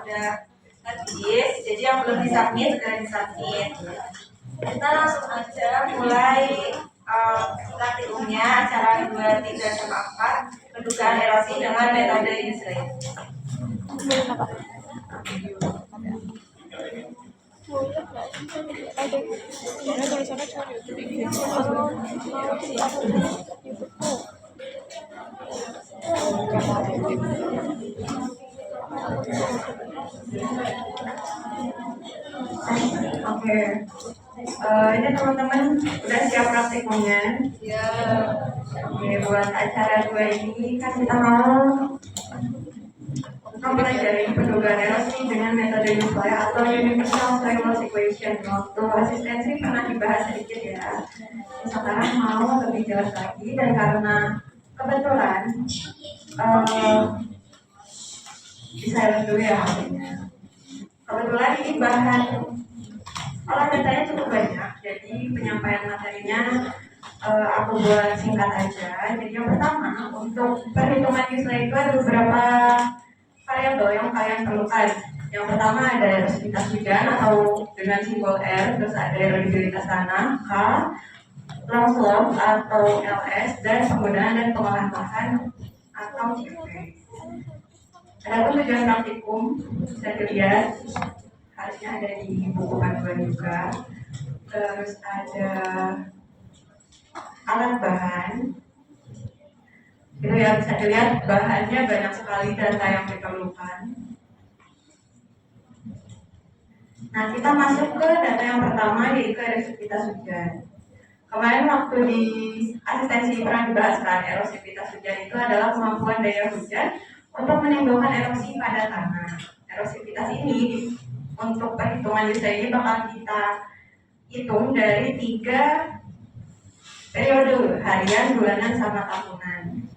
udah habis, jadi yang belum disubmit sudah disubmit. Kita langsung aja mulai praktikumnya acara 2, 3, sama 4 pendugaan erosi dengan metode Uselet. Oke. Ini teman-teman udah siap praktikumnya? Ya. Oke, buat acara 2 ini kan kita mau mempelajari pendugaan erosi dengan metode Uselet atau Universal Soil Loss Equation. Waktu asistensi pernah dibahas sedikit ya. Sekarang mau lebih jelas lagi, dan karena kebetulan bisa dulu ya hasilnya. Kebetulan ini bahan olah datanya cukup banyak, jadi penyampaian materinya aku buat singkat aja. Jadi yang pertama, untuk perhitungan Uselet itu ada beberapa variabel yang kalian perlukan. Yang pertama ada erosivitas hujan atau dengan simbol R, terus ada erodibilitas tanah K, long slope atau LS, dan penggunaan dan pengolahan lahan atau CP. Ada tujuan praktikum, bisa dilihat harusnya ada di buku panduan juga. Terus ada alat bahan, itu ya, bisa dilihat bahannya banyak sekali, data yang diperlukan. Nah, kita masuk ke data yang pertama, yaitu erosivitas hujan. Kemarin waktu di asistensi pernah dibahas kan, erosivitas hujan itu adalah kemampuan daya hujan untuk menimbulkan erosi pada tanah. Erosivitas ini untuk perhitungan Uselet ini bakal kita hitung dari 3 periode, harian, bulanan, sama tahunan.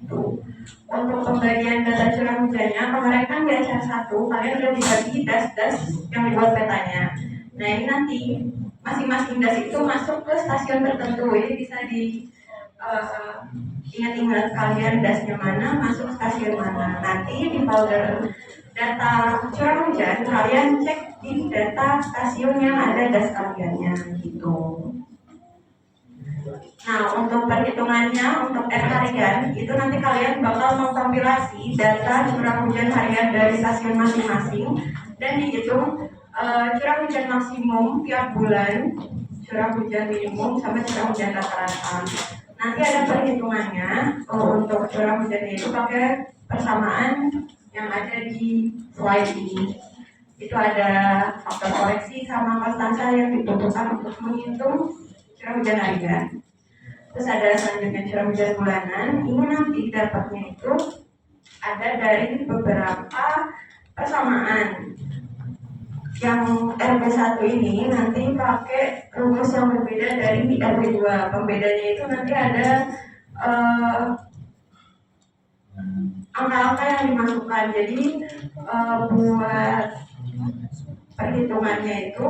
Untuk pembagian data curah hujannya, kemarin kan di acara 1 kalian udah dibagi das-das yang dibuat petanya. Nah, ini nanti masing-masing das itu masuk ke stasiun tertentu. Ini bisa di ingat-ingat kalian dasnya mana, masuk stasiun mana. Nanti di folder data curah hujan kalian cek di data stasiun yang ada das kaliannya gitu. Nah, untuk perhitungannya, untuk R harian itu nanti kalian bakal mengkompilasi data curah hujan harian dari stasiun masing-masing dan dihitung curah hujan maksimum tiap bulan, curah hujan minimum, sama curah hujan rata-rata. Nanti ada perhitungannya. Untuk curah hujan itu pakai persamaan yang ada di slide ini. Itu ada faktor koreksi sama konstansa yang dibutuhkan untuk menghitung curah hujan harian. Terus ada selanjutnya curah hujan bulanan. Ini nanti dapatnya itu ada dari beberapa persamaan. Yang RB1 ini nanti pakai rumus yang berbeda dari RB2. Pembedanya itu nanti ada angka-angka yang dimasukkan. Jadi buat perhitungannya itu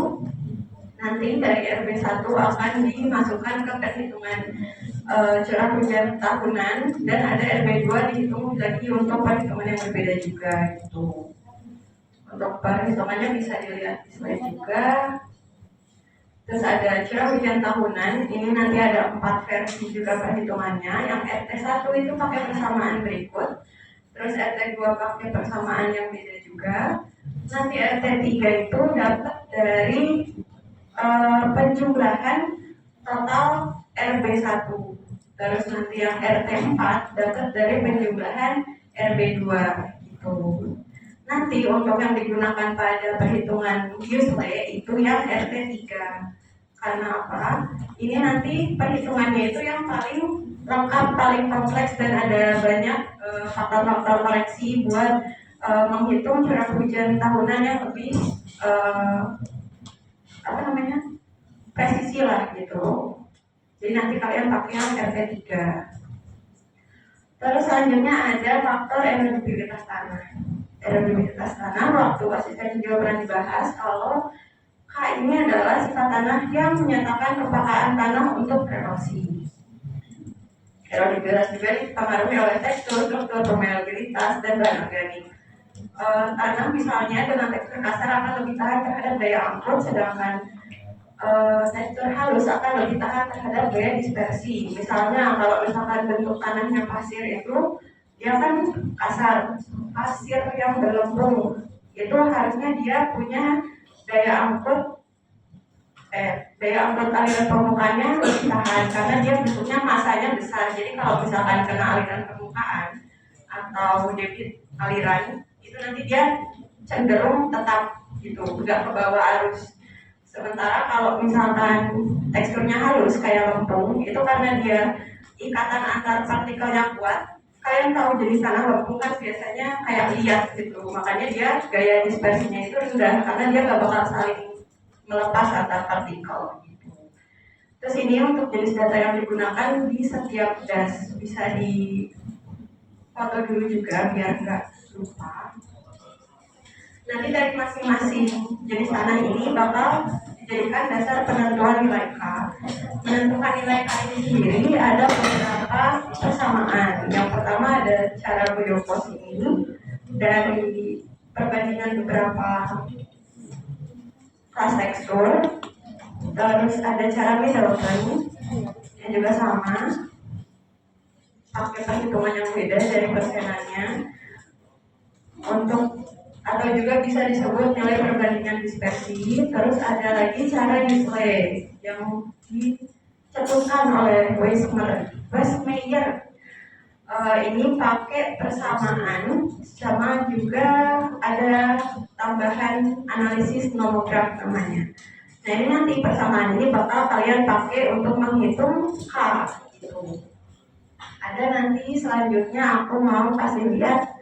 nanti dari RB1 akan dimasukkan ke perhitungan curah hujan tahunan, dan ada RB2 dihitung lagi untuk perhitungan yang berbeda juga gitu. Untuk perhitungannya bisa dilihat di slide juga. Terus ada curah hujan tahunan, ini nanti ada 4 versi juga perhitungannya. Yang RT1 itu pakai persamaan berikut, terus RT2 pakai persamaan yang beda juga. Nanti RT3 itu dapat dari penjumlahan total RB1. Terus nanti yang RT4 dapat dari penjumlahan RB2 gitu. Nanti untuk yang digunakan pada perhitungan Uselet itu yang RT3. Karena apa? Ini nanti perhitungannya itu yang paling lengkap, paling kompleks, dan ada banyak faktor-faktor koreksi buat menghitung curah hujan tahunan yang lebih presisi lah gitu. Jadi nanti kalian pakai yang RT3. Terus selanjutnya ada faktor erodibilitas tanah. Erodibilitas tanah waktu asisten juga pernah dibahas kalau K ini adalah sifat tanah yang menyatakan kepekaan tanah untuk erosi. Erodibilitas juga dipengaruhi oleh tekstur, struktur, permeabilitas, dan bahan organik. tanah misalnya dengan tekstur kasar akan lebih tahan terhadap daya angkut, sedangkan tekstur halus akan lebih tahan terhadap daya dispersi. Misalnya kalau misalkan bentuk tanahnya pasir itu dia kan kasar, pasir yang berlembung itu harusnya dia punya daya angkut aliran permukaannya lebih tahan karena dia bentuknya masanya besar. Jadi kalau misalkan kena aliran permukaan atau debit aliran itu nanti dia cenderung tetap gitu, nggak ke bawah arus. Sementara kalau misalkan teksturnya halus kayak lempung itu karena dia ikatan antar partikelnya kuat. Kalian tahu jenis tanah lempung kan biasanya kayak liat gitu, makanya dia gaya dispersinya itu rendah karena dia nggak bakal saling melepas antar partikel gitu. Terus ini untuk jenis data yang digunakan di setiap das, bisa di foto dulu juga biar nggak lupa. Nanti dari masing-masing jenis tanah ini bakal dijadikan dasar penentuan nilai K. Menentukan nilai K ini sendiri ada beberapa persamaan. Yang pertama ada cara Boyopos ini dari perbandingan beberapa kelas tekstur. Terus ada cara Middleton yang juga sama, pakai perhitungan yang beda dari persenannya. Untuk atau juga bisa disebut nilai perbandingan dispersi. Terus ada lagi cara Newsley yang dicetuskan oleh Westmeyer. Ini pakai persamaan sama juga ada tambahan analisis nomograf namanya. Nah ini nanti persamaan ini bakal kalian pakai untuk menghitung K gitu. Ada nanti selanjutnya aku mau kasih lihat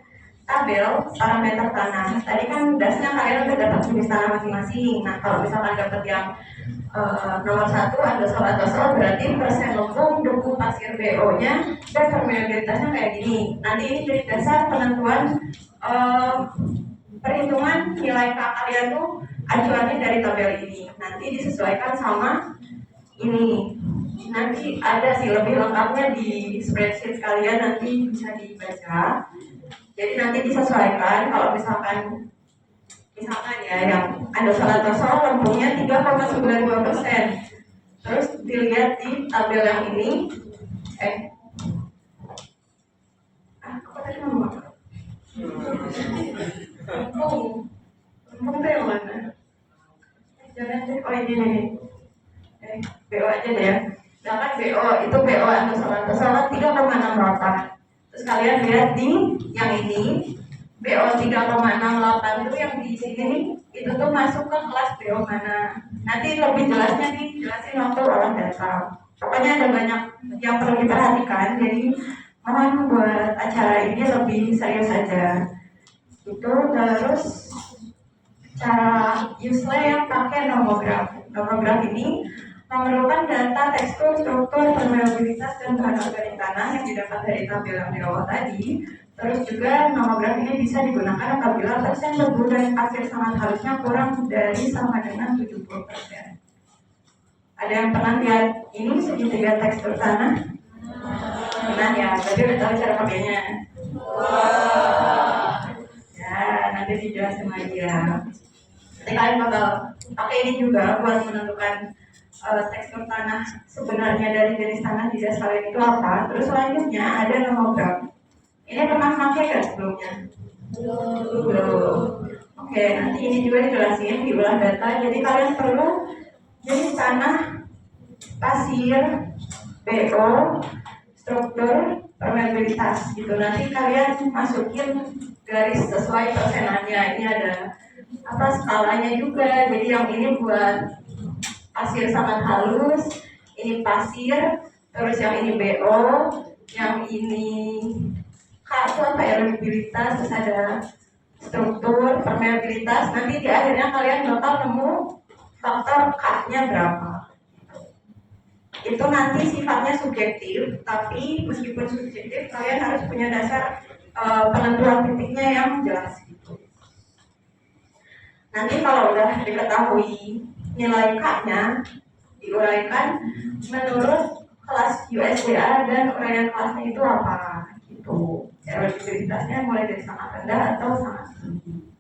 tabel parameter tanah. Tadi kan dasnya kalian udah dapat jenis tanah masing-masing. Nah kalau misalkan dapat yang nomor 1 andosol berarti persen lempung, debu, pasir, BO-nya dan permeabilitasnya kayak gini. Nanti ini jadi dasar penentuan perhitungan nilai K kalian tuh acuannya dari tabel ini. Nanti disesuaikan sama ini. Nanti ada sih lebih lengkapnya di spreadsheet kalian, nanti bisa dibaca. Jadi nanti disesuaikan kalau misalkan ya yang andosol lempungnya 3,92%. Terus dilihat di tabel yang ini. Apa tadi ngomong? Lempung tuh yang mana? Jangan cek, oh ini nih. BO aja deh ya. Sedangkan BO itu BO andosol 3,68. Terus kalian lihat di yang ini BO 3,68 itu yang di sini itu tuh masuk ke kelas BO mana. Nanti lebih jelasnya dijelasin waktu olah data. Pokoknya ada banyak yang perlu diperhatikan. Jadi mohon buat acara ini lebih serius saja. Itu terus cara Newsley yang pakai nomograf. Nomograf ini memerlukan data tekstur, struktur, permeabilitas, dan bahan organik tanah yang didapat dari tabel yang di bawah tadi. Terus juga nomograf ini bisa digunakan apabila persen debu dan pasir sangat halusnya kurang dari sama dengan 70%. Ada yang pernah lihat ini segitiga tekstur tanah? Pernah ya, berarti udah tahu cara pakainya. Ya, nanti dijelasin lagi ya. Nanti kalian bakal pakai ini juga buat menentukan tekstur tanah sebenarnya dari jenis tanah di das kalian itu apa. Terus selanjutnya ada nomograf. Ini pernah pakai nggak sebelumnya? Belum. Oke, nanti ini juga dijelasin di olah data. Jadi kalian perlu jenis tanah, pasir, BO, struktur, permeabilitas gitu. Nanti kalian masukin garis sesuai persenannya. Ini ada apa skalanya juga. Jadi yang ini buat pasir sangat halus, ini pasir, terus yang ini BO, yang ini karton permeabilitas, terus ada struktur, permeabilitas. Nanti di akhirnya kalian bakal nemu faktor K-nya berapa. Itu nanti sifatnya subjektif, tapi meskipun subjektif, kalian harus punya dasar penentuan titiknya yang jelas gitu. Nanti kalau udah diketahui nilai K-nya diuraikan menurut kelas USDA dan uraian kelasnya itu apa gitu. erosibilitasnya mulai dari sangat rendah atau sangat tinggi.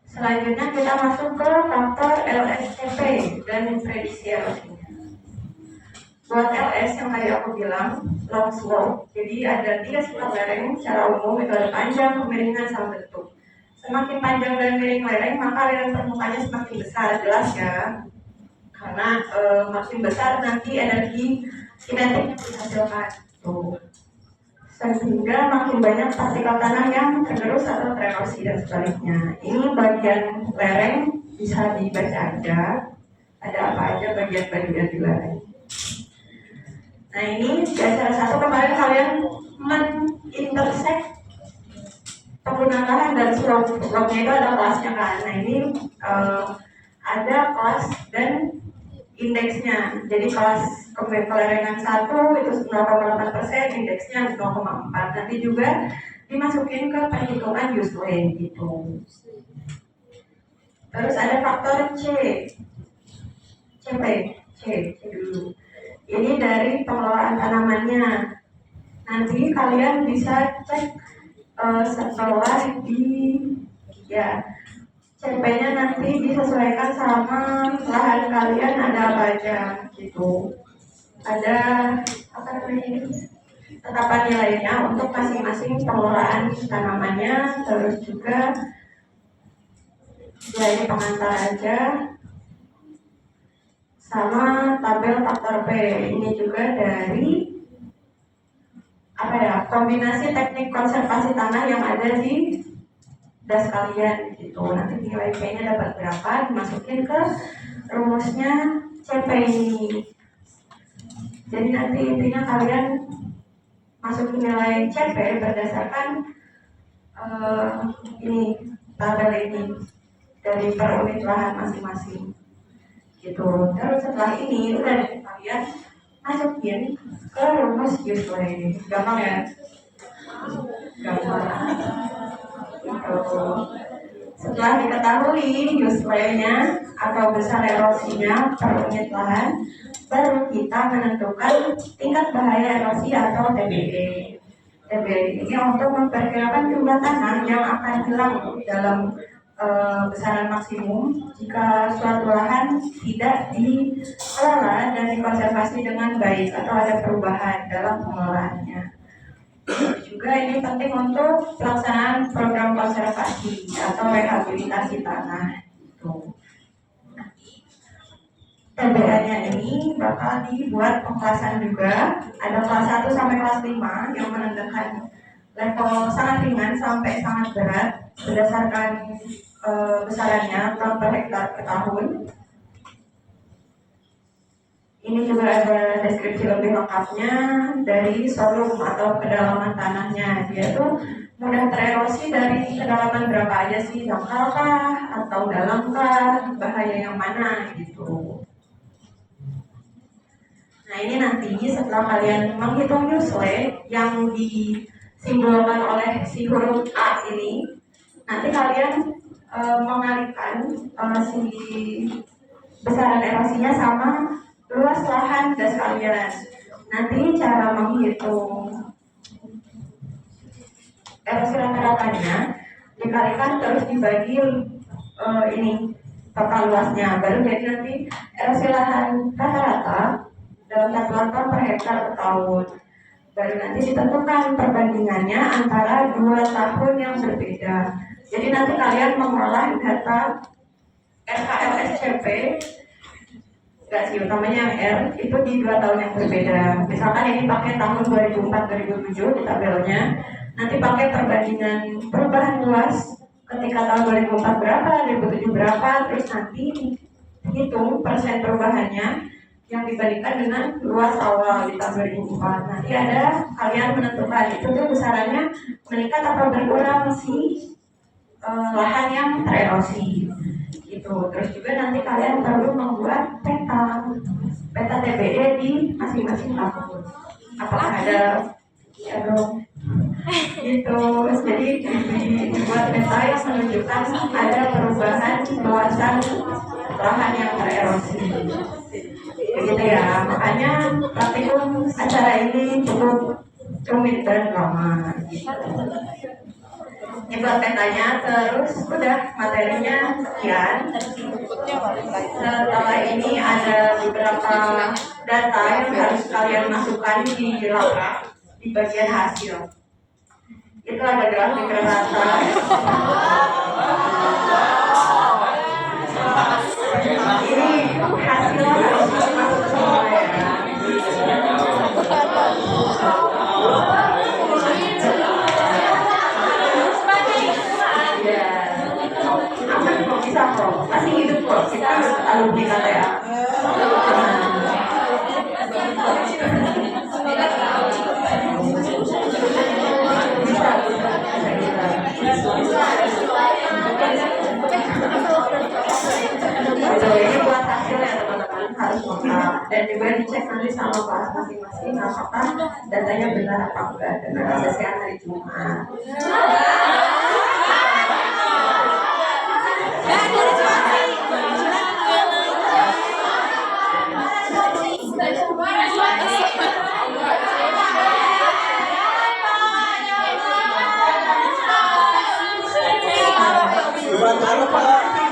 Selanjutnya kita masuk ke faktor LSCP dan prediksi erosinya. Buat LS yang tadi aku bilang, long slope, jadi ada 3 sifat lereng secara umum, itu ada panjang, kemiringan, sama bentuk. Semakin panjang dan miring lereng, maka aliran permukaannya semakin besar, jelas ya. Karena makin besar nanti energi kinetik yang dihasilkan. Tuh. Sehingga makin banyak partikel tanah yang tergerus atau tererosi dan sebaliknya. Ini bagian lereng bisa dibaca aja. Ada apa aja bagian-bagian di lereng. Nah ini di acara 1 kemarin kalian men-intersect pengguna lahan dan slope-nya itu ada kelasnya kan. Nah ini ada kelas dan indeksnya. Jadi kelas kelerengan 1 itu 0,8%, indeksnya 0,4. Nanti juga dimasukin ke perhitungan Useley gitu. Terus ada faktor C dulu. Ini dari pengelolaan tanamannya. Nanti kalian bisa cek setelah CP-nya nanti disesuaikan sama lahan kalian ada apa aja gitu. Ada apa namanya, tetapan nilainya untuk masing-masing pengelolaan tanamannya, terus juga nilai pengantar aja, sama tabel faktor P. Ini juga dari kombinasi teknik konservasi tanah yang ada di das kalian gitu. Nanti nilai P-nya dapat berapa, dimasukin ke rumusnya CP ini. Jadi nanti intinya kalian masukin nilai CP berdasarkan ini tabel ini dari per unit lahan masing-masing gitu. Terus setelah ini udah deh kalian masukin ke rumus Useley. Gampang ya? Gampang. Setelah diketahui Useley-nya atau besar erosinya per unit lahan, baru kita menentukan tingkat bahaya erosi atau TBE. TBE ini untuk memperkirakan jumlah tanah yang akan hilang dalam besaran maksimum jika suatu lahan tidak dikelola dan dikonservasi dengan baik atau ada perubahan dalam pengelolaannya. Juga ini penting untuk pelaksanaan program konservasi atau rehabilitasi tanah. TBA-nya ini bakal dibuat pengklasan juga. Ada kelas 1 sampai kelas 5 yang menandakan level sangat ringan sampai sangat berat berdasarkan besarannya ton per hektar per tahun. Ini juga ada deskripsi lebih lengkapnya dari volume atau kedalaman tanahnya. Dia tuh mudah tererosi dari kedalaman berapa aja sih, dangkal kah atau dalam kah, bahaya yang mana gitu. Nah ini nanti setelah kalian menghitung Useley yang disimbolkan oleh si huruf A ini, nanti kalian mengalihkan si besaran erosinya sama luas lahan das kalian. Nanti cara menghitung erosi rata-ratanya dikalikan terus dibagi ini total luasnya, baru jadi nanti erosi lahan rata-rata dalam satuan ton per hektar per tahun. Baru nanti ditentukan perbandingannya antara 2 tahun yang berbeda. Jadi nanti kalian mengolah data RKLSCP, enggak sih, utamanya yang R, itu di 2 tahun yang berbeda. Misalkan ini pakai tahun 2004-2007 di tabelnya, nanti pakai perbandingan perubahan luas ketika tahun 2004 berapa, 2007 berapa, terus nanti hitung persen perubahannya yang dibandingkan dengan luas awal di tahun 2004. Nanti ada kalian menentukan itu tuh besarannya meningkat atau berkurang si lahan yang tererosi gitu. Terus juga nanti kalian perlu membuat peta TBE di masing-masing tahun. Apakah ada ya dong gitu. Jadi dibuat peta yang menunjukkan ada perubahan luasan lahan yang tererosi. Begitu ya, makanya praktikum acara ini cukup rumit dan lama gitu. Ini buat petanya, terus udah materinya sekian. Setelah ini ada beberapa data yang harus kalian masukkan di laporan di bagian hasil. Itu ada grafik rata. Ini hasil harus masuk semua ya. Aman kok, bisa kok, masih hidup kok, kita alumni KTA. Ini buat hasil ya teman-teman, harus lengkap dan juga dicek nanti sama kelas masing-masing apakah datanya benar apa enggak dengan ACCA hari Jumat.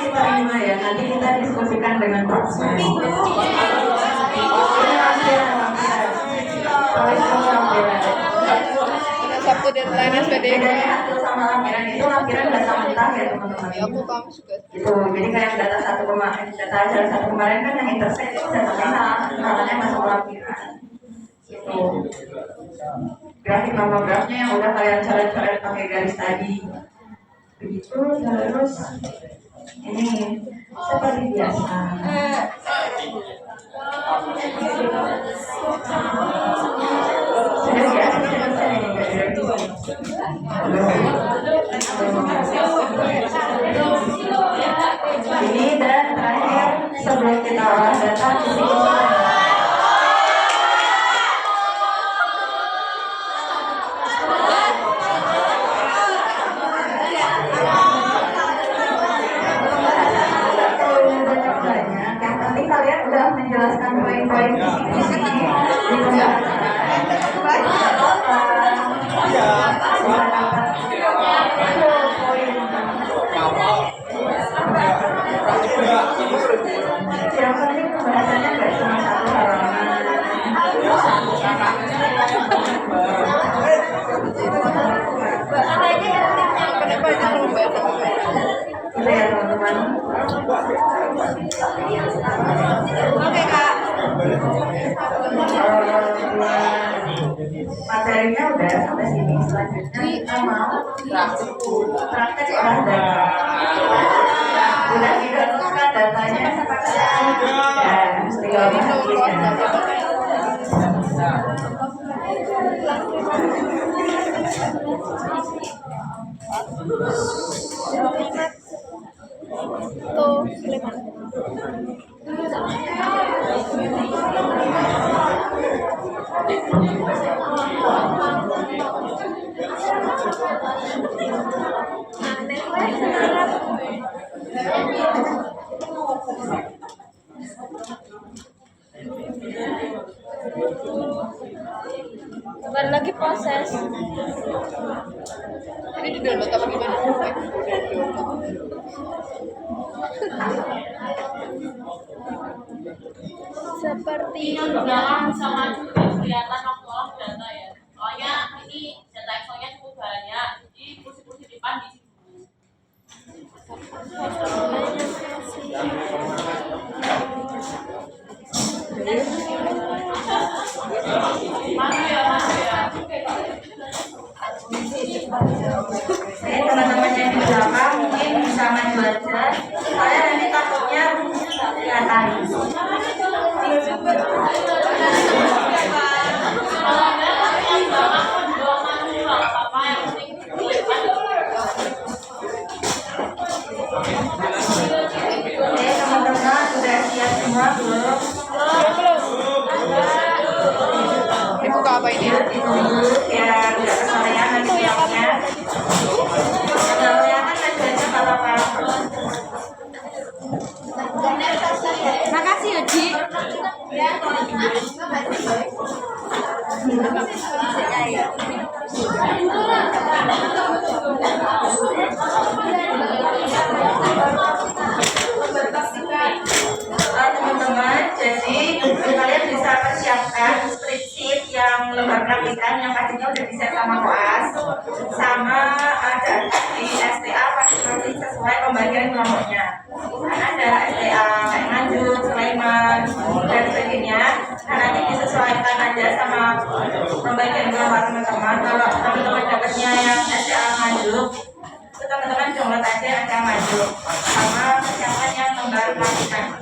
Diterima ya, nanti kita diskusikan dengan Pak Sen. Sabtu deadline SPDB. Bedanya hasil sama lampiran itu lampiran data mentah ya teman-teman. Aku kamu juga. Gitu, jadi kayak data data hasil satu kemarin kan yang intercept itu data mentah, katanya masuk lampiran. Gitu. Grafik nama grafnya yang udah kalian coret-coret pakai garis tadi. Begitu, terus ini seperti biasa. Sudah biasa selesai ini ini dan terakhir sebelum kita olah data kalian udah menjelaskan poin-poin di sini. Yang penting pembahasannya nggak cuma satu halaman. Gitu ya teman-teman. Oke Kak. Materinya udah sampai sini. Selanjutnya kita mau praktek olah data. Udah didownloadkan datanya dan tinggal masukin. Tuh, Sleman. Kapan lagi proses? Ini di download apa gimana? Seperti dalam sama kelihatan waktu olah data ya. Soalnya ini data Excel-nya cukup banyak, jadi kursi-kursi depan di situ. Ini teman-teman yang di belakang mungkin bisa maju aja. Saya nanti takutnya kelihatan. Oke teman-teman sudah siap semua belum? ini buka apa ini? Ditunggu biar nggak kesorean nanti siapnya. Kalau kelihatan maju aja kalau apa. Makasih ya, Ji. perhatikan yang pastinya udah bisa sama koas, sama ada di STA masing-masing sesuai pembagian kelompoknya. Kan ada STA kayak Nganjuk, Sulaiman, dan sebagainya. Nah nanti disesuaikan aja sama pembagian kelompok teman-teman. Kalau teman-teman dapatnya yang STA Nganjuk, itu teman-teman download aja STA Nganjuk sama persiapan yang lembar pelatihan.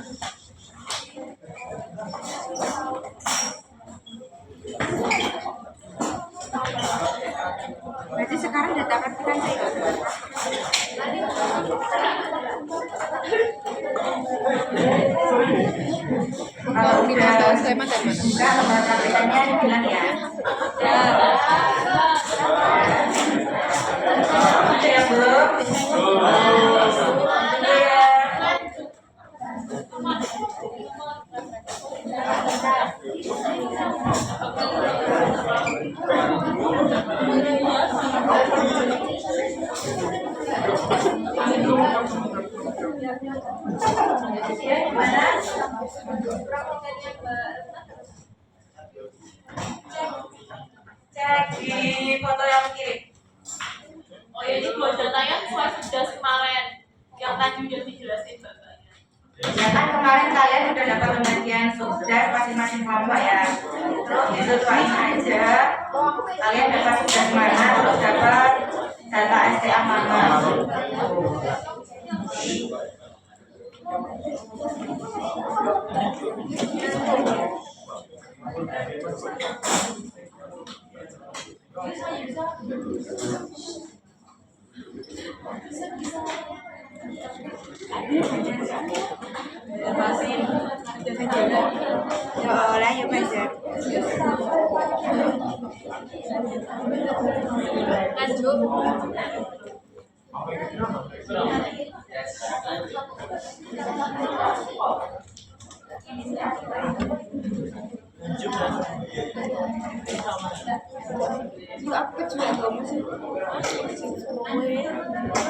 Berarti sekarang data praktikan saya. Kalau Di udah Mas Sulaiman dari mana? buka lembar praktikannya bilang ya. Ada yang belum? Iya. Ya, gimana? Cek di foto yang kiri. Oh ya, ini dua datanya sesuai sudah kemarin yang tadi udah dijelasin bapaknya. Ya kan kemarin kalian udah dapat pembagian subdas masing-masing kelompok ya. Terus disesuaikan aja. Kalian dapat subdas mana, terus dapat data STA mana. Boleh ya belajar.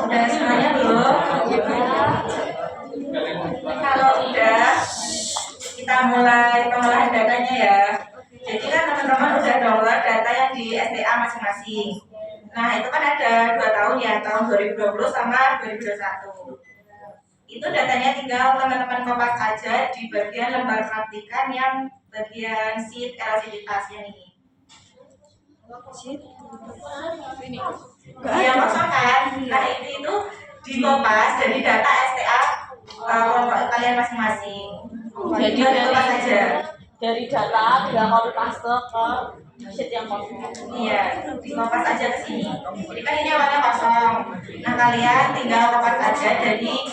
Udah semuanya belum? Kalau udah, kita mulai pengolahan datanya ya. Jadi kan teman-teman udah download data yang di STA masing-masing. Nah itu kan ada 2 tahun ya, tahun 2020 sama 2021. Itu datanya tinggal teman-teman kopas aja di bagian lembar praktikan yang bagian sheet elastisitas yang ini. Ini. Yang kosong kan? Nah itu dikopas dari data STA kelompok kalian masing-masing. Jadi Tinggal dikopas aja. dari data dia copy paste ke sheet yang kosong. Iya, dikopas aja ke sini. Jadi kan ini awalnya kosong. Nah kalian tinggal kopas aja dari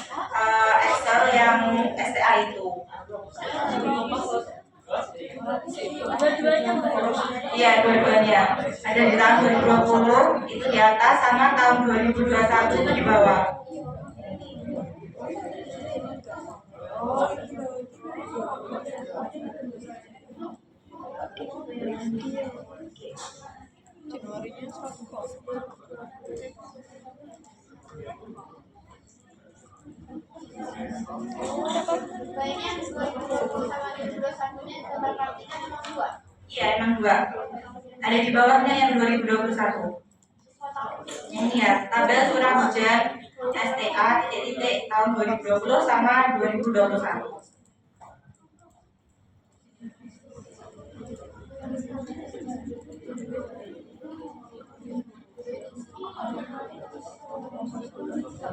Excel yang STA itu. Dua-duanya Iya, dua-duanya. Ada di tahun 2020 itu di atas sama tahun 2021 itu di bawah. Januarinya 100. Baiknya 2020 sama 2021 nya gambar praktikan emang dua. Iya, emang dua. Ada di bawahnya yang 2021. Ini ya, tabel curah hujan STA titik-titik tahun 2020 sama 2021.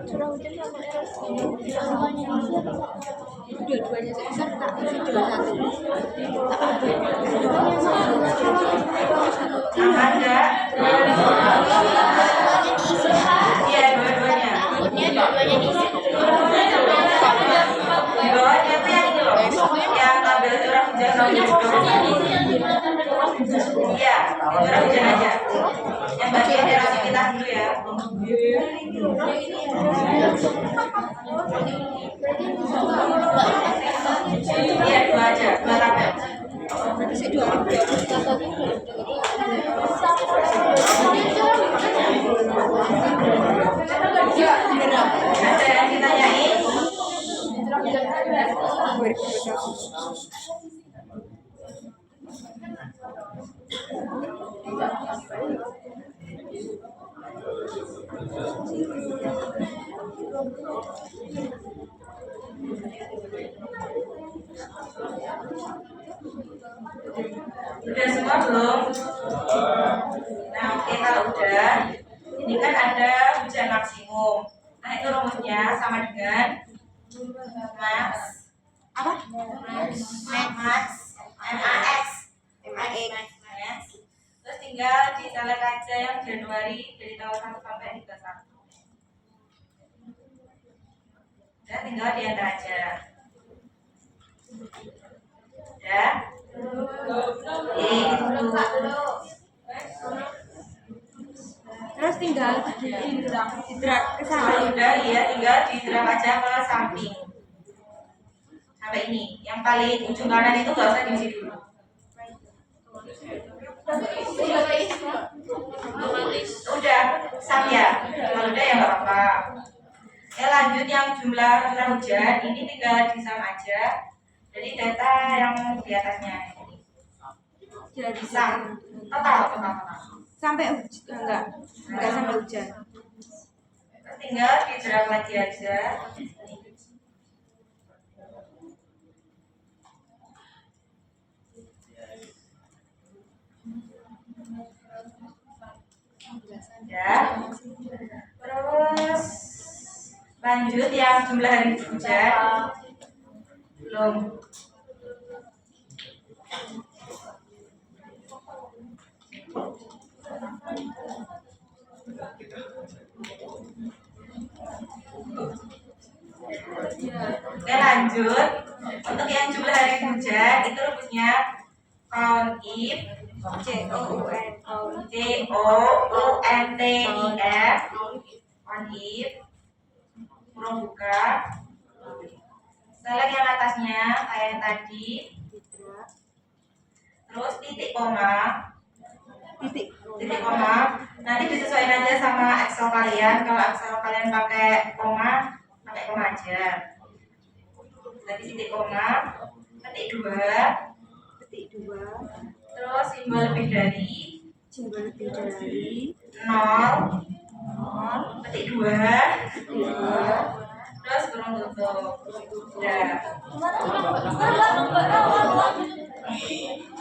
Curah hujan sama erupsi. Semuanya dua-duanya serta 21. Aman enggak? Iya, dua-duanya. Dua-duanya diisi. Di bawahnya tuh yang ini loh, yang tabel curah hujan tahun 2021. Iya, curah hujan aja. Yang bagian erupsi kita dulu ya. Iya, dua aja, dua tabel. Ada yang ditanyain? Udah semua belum? Nah, oke, kalau udah, ini kan ada hujan maksimum. Nah, itu rumusnya sama dengan max Apa? max max. Terus tinggal diselek aja yang Januari dari tanggal 1 sampai 31. Dan tinggal diantar aja. Ya. Terus tinggal di-drag ke sana. Kalau udah ya tinggal didrag aja ke samping. Sampai ini. Yang paling ujung kanan itu nggak usah diisi dulu. Udah, sap ya. Kalau udah ya nggak apa-apa. Ya lanjut yang jumlah curah hujan ini tinggal disam aja. Jadi data yang di atasnya ini. Jadi Disam. Total. sampai hujan enggak sampai hujan. Terus tinggal didrag lagi aja. Ya. Terus lanjut yang jumlah hari hujan belum. Oke, lanjut. Untuk yang jumlah hari hujan itu rumusnya count if COUNTIF count if kurung buka select yang atasnya kayak yang tadi, terus titik koma nanti disesuaikan aja sama Excel kalian. Kalau Excel kalian pakai koma aja. Tadi titik koma, ketik 2, terus simbol lebih dari 0, ketik 2, terus kurung tutup. Udah.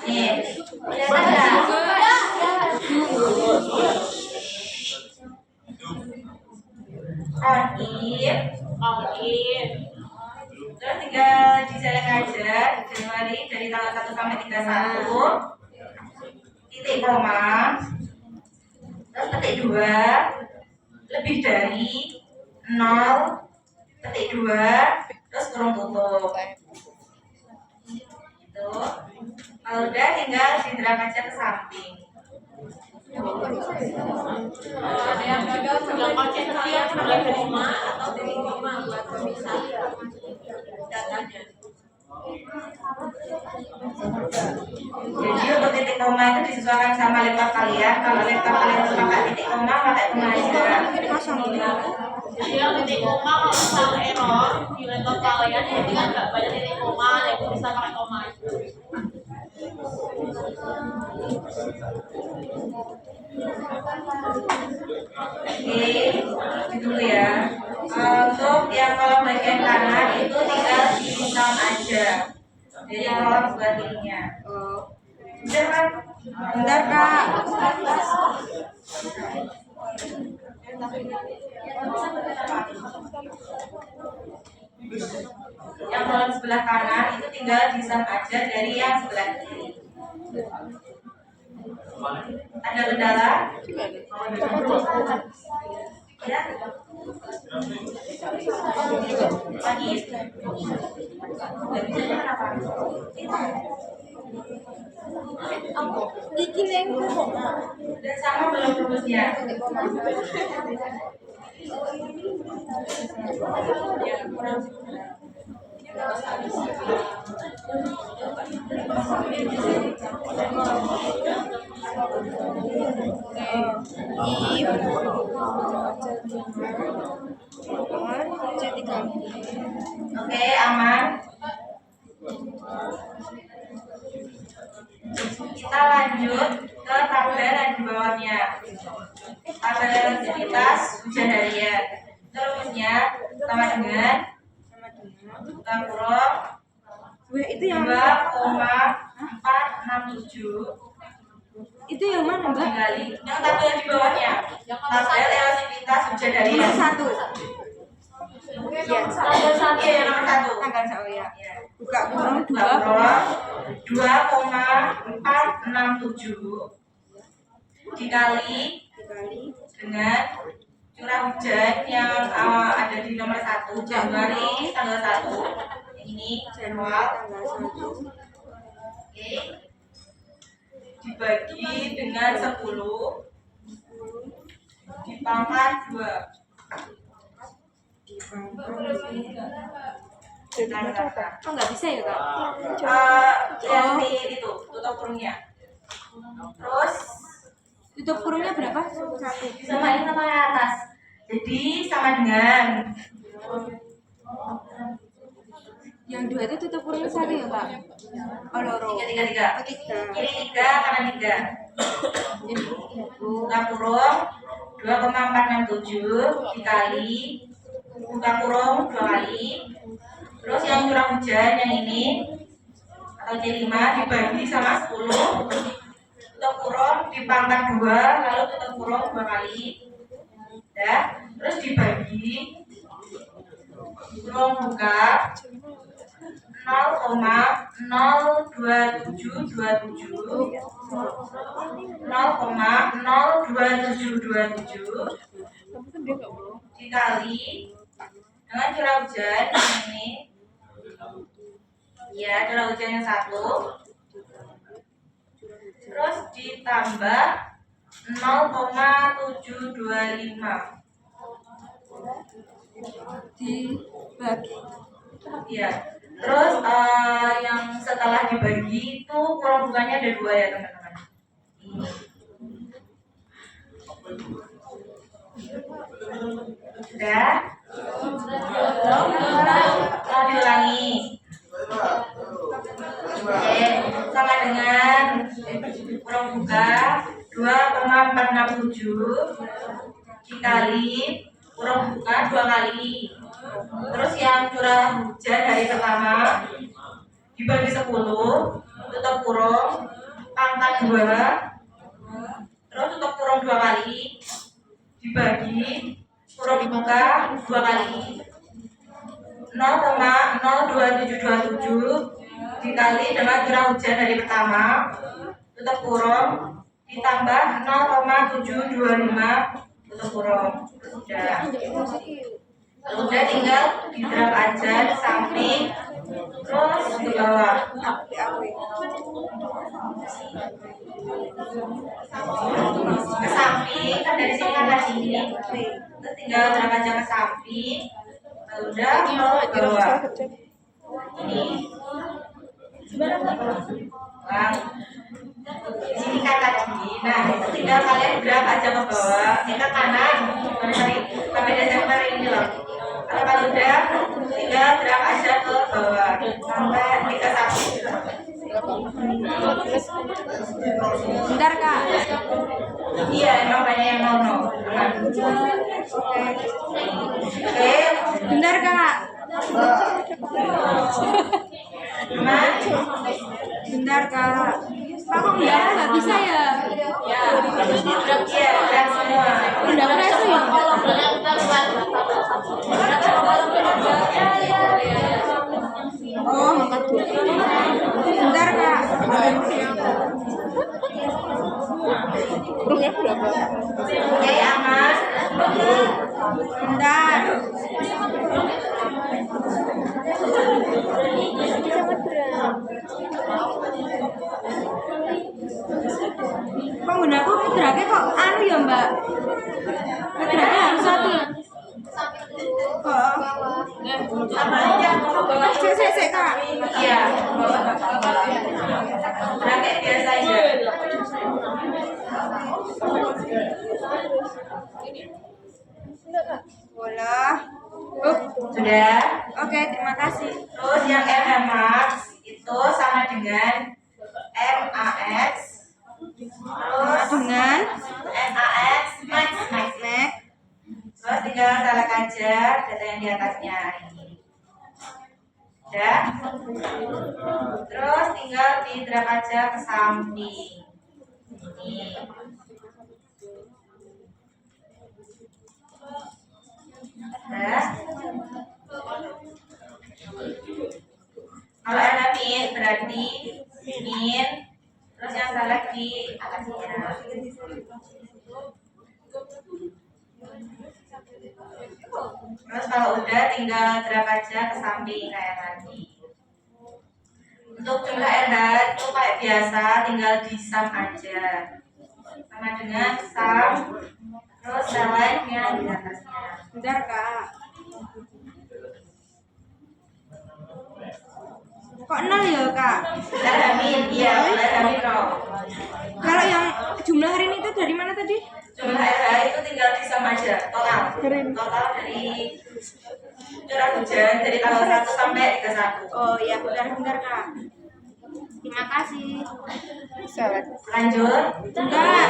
Nih, kelihatan nggak? On if. Terus tinggal diselect aja Januari dari tanggal 1 sampai 31, titik koma, terus ketik 2, lebih dari 0, ketik 2, terus kurung tutup. Itu. Kalau udah tinggal didrag aja ke samping. Ada yang gagal sedang konsentrasi yang mulai dari 5 atau dari 5 buat bisa datanya. Jadi untuk titik koma itu disesuaikan sama laptop kalian. Kalau laptop kalian itu pakai titik koma, pakai koma aja. Jadi yang titik koma kalau misal error di laptop kalian jadi kan nggak banyak titik koma, yang bisa pakai koma aja. Oke, itu dulu ya. Untuk yang kolom bagian kanan itu tinggal di sound aja. Jadi kolom sebelah kirinya. Udah kan? Bentar, Kak. Yang kolom sebelah kanan itu tinggal di sound aja dari yang sebelah kiri. Ada kendala? Ya. Lagi. Kenapa? Iki neng Dan sama belum rumusnya. Oke, aman. Kita lanjut ke tabel yang di bawahnya. Tabel rutinitas hujan harian. Itu rumusnya sama dengan buka kurung Wah, itu yang 2,467 itu yang mana, Mbak? dikali yang tabel di bawahnya, tabel elastisitas hujan harian. Nomor 1. Iya, Tabel 1 ya, nomor 1. tanggal 1 ya. Ya. Buka kurung Buka kurung 2,467 dikali dengan curah hujan yang ada di nomor 1 Januari tanggal 1 ini Januari tanggal 1. oke, dibagi dengan 10 dipangkat 2 Oh, nggak bisa ya, Kak? lihat di itu tutup kurungnya, terus Tutup kurungnya berapa? 1. disamain sama yang atas, jadi sama dengan Yang 2 itu tutup kurungnya 1 ya, Kak? Oh, loro. 3 kiri 3 kanan 3 buka kurung 2,467 dikali buka kurung 2 kali, terus yang curah hujan yang ini atau C5 dibagi sama 10 tutup kurung dipangkat 2 lalu tutup kurung 2 kali ya, terus dibagi kurung buka 0,02727 dikali dengan curah hujan ini ya, curah hujan yang 1 terus ditambah 0,725 Dibagi. ya, terus yang setelah dibagi itu kurang bukanya ada 2 ya teman-teman. Ini sudah diulangi. Oke, sama dengan kurang buka 2,467 dikali kurang buka 2 kali, terus yang curah hujan hari pertama dibagi 10 tutup kurung pangkat 2 terus tutup kurung 2 kali dibagi kurung buka 2 kali 0,02727 dikali dengan curah hujan hari pertama tutup kurung ditambah 0,725 tutup kurung. Udah tinggal di drag aja ke samping terus di bawah ke samping kan dari sini kan tadi ini terus tinggal drag aja ke samping, udah mau ke bawah ini bang sini kan tadi, nah itu tinggal kalian drag aja ke bawah ke kanan sampai Desember ini loh. Kalau udah tinggal drag aja ke bawah sampai kita samping. Bentar, Kak. Iya, emang banyak yang nono. Oke, Bentar, Kak. teman. Bentar, Kak. Pak, kok nggak bisa ya? Ya, iya, dan semua. Nggak bisa ya? Oh, angkat dulu. Bentar, Kak. Kurungnya berapa? Oke, aman. Bentar. Penggunaku dragnya kok anu ya, Mbak? Dragnya harus 1. Oh. Sama aja. Sik, Kak. Iya. Dragnya biasa aja. Boleh. Sudah. Oke, terima kasih. Terus yang MMAX itu sama dengan MAX. Terus Dengan MAX max. Mac. Terus tinggal select aja data yang di atasnya ini. Ya. Terus tinggal di-drag aja ke samping. Ini. Nah. Kalau ada min berarti min, terus yang salah di atasnya. Terus kalau udah tinggal drag aja ke samping kayak tadi. Untuk jumlah RH itu kayak biasa tinggal di sum aja. Sama dengan sum, terus select-nya di atasnya. Bentar kak. Kok 0 ya kak? Min, iya, min 0. Kalau yang jumlah hari ini itu dari mana tadi? Jumlah RH itu tinggal di sum aja, total. Total dari curah hujan dari tanggal 1 sampai 31. Oh iya, bentar kak. Terima kasih. Lanjut. Enggak.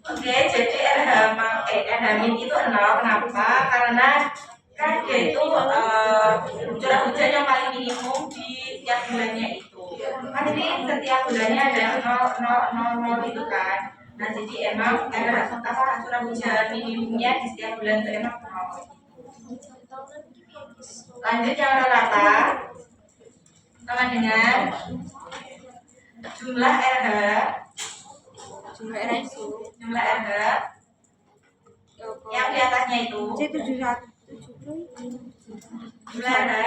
Oke, jadi RH min itu 0. Kenapa? Karena kan dia itu curah hujan yang paling minimum di tiap bulannya itu. Kan jadi setiap bulannya ada yang 0 itu kan. Nah, jadi emang curah hujan minimumnya di setiap bulan itu emang 0. Lanjut yang rata sama dengan jumlah RH. Jumlah RH itu. Jumlah RH yang di atasnya itu. C71. Jumlah RH.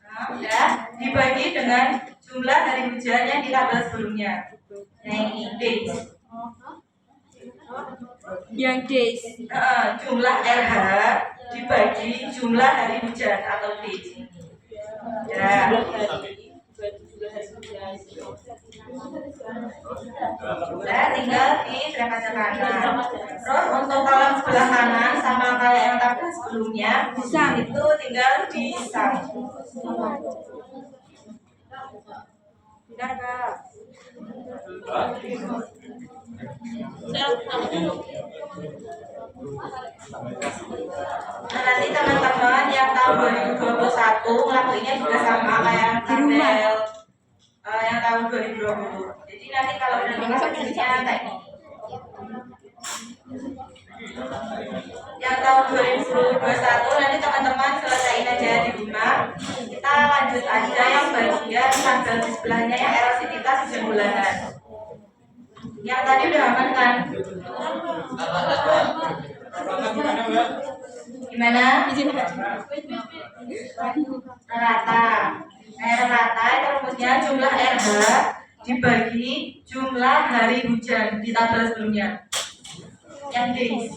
Nah, udah dibagi dengan jumlah hari hujan yang di tabel sebelumnya. Nah ini days. Yang days. Jumlah RH dibagi jumlah hari hujan atau days ini. Ya. Udah tinggal di drag aja kanan. Terus untuk kolom sebelah kanan sama kayak yang tabel sebelumnya, itu tinggal di sum. Bentar kak. Nah, nanti teman-teman yang tahun 2021 ngelakuinnya juga sama kayak yang tabel yang tahun 2020. Jadi nanti kalau udah tinggal hasilnya kayak gini. Yang tahun 2021 nanti teman-teman selesaiin aja di rumah. Kita lanjut aja yang bagian tabel di sebelahnya yang erosivitas hujan bulanan. Yang tadi udah aman kan? Gimana? Rata. Rata itu rumusnya jumlah RH dibagi jumlah hari hujan di tabel sebelumnya. Yang days.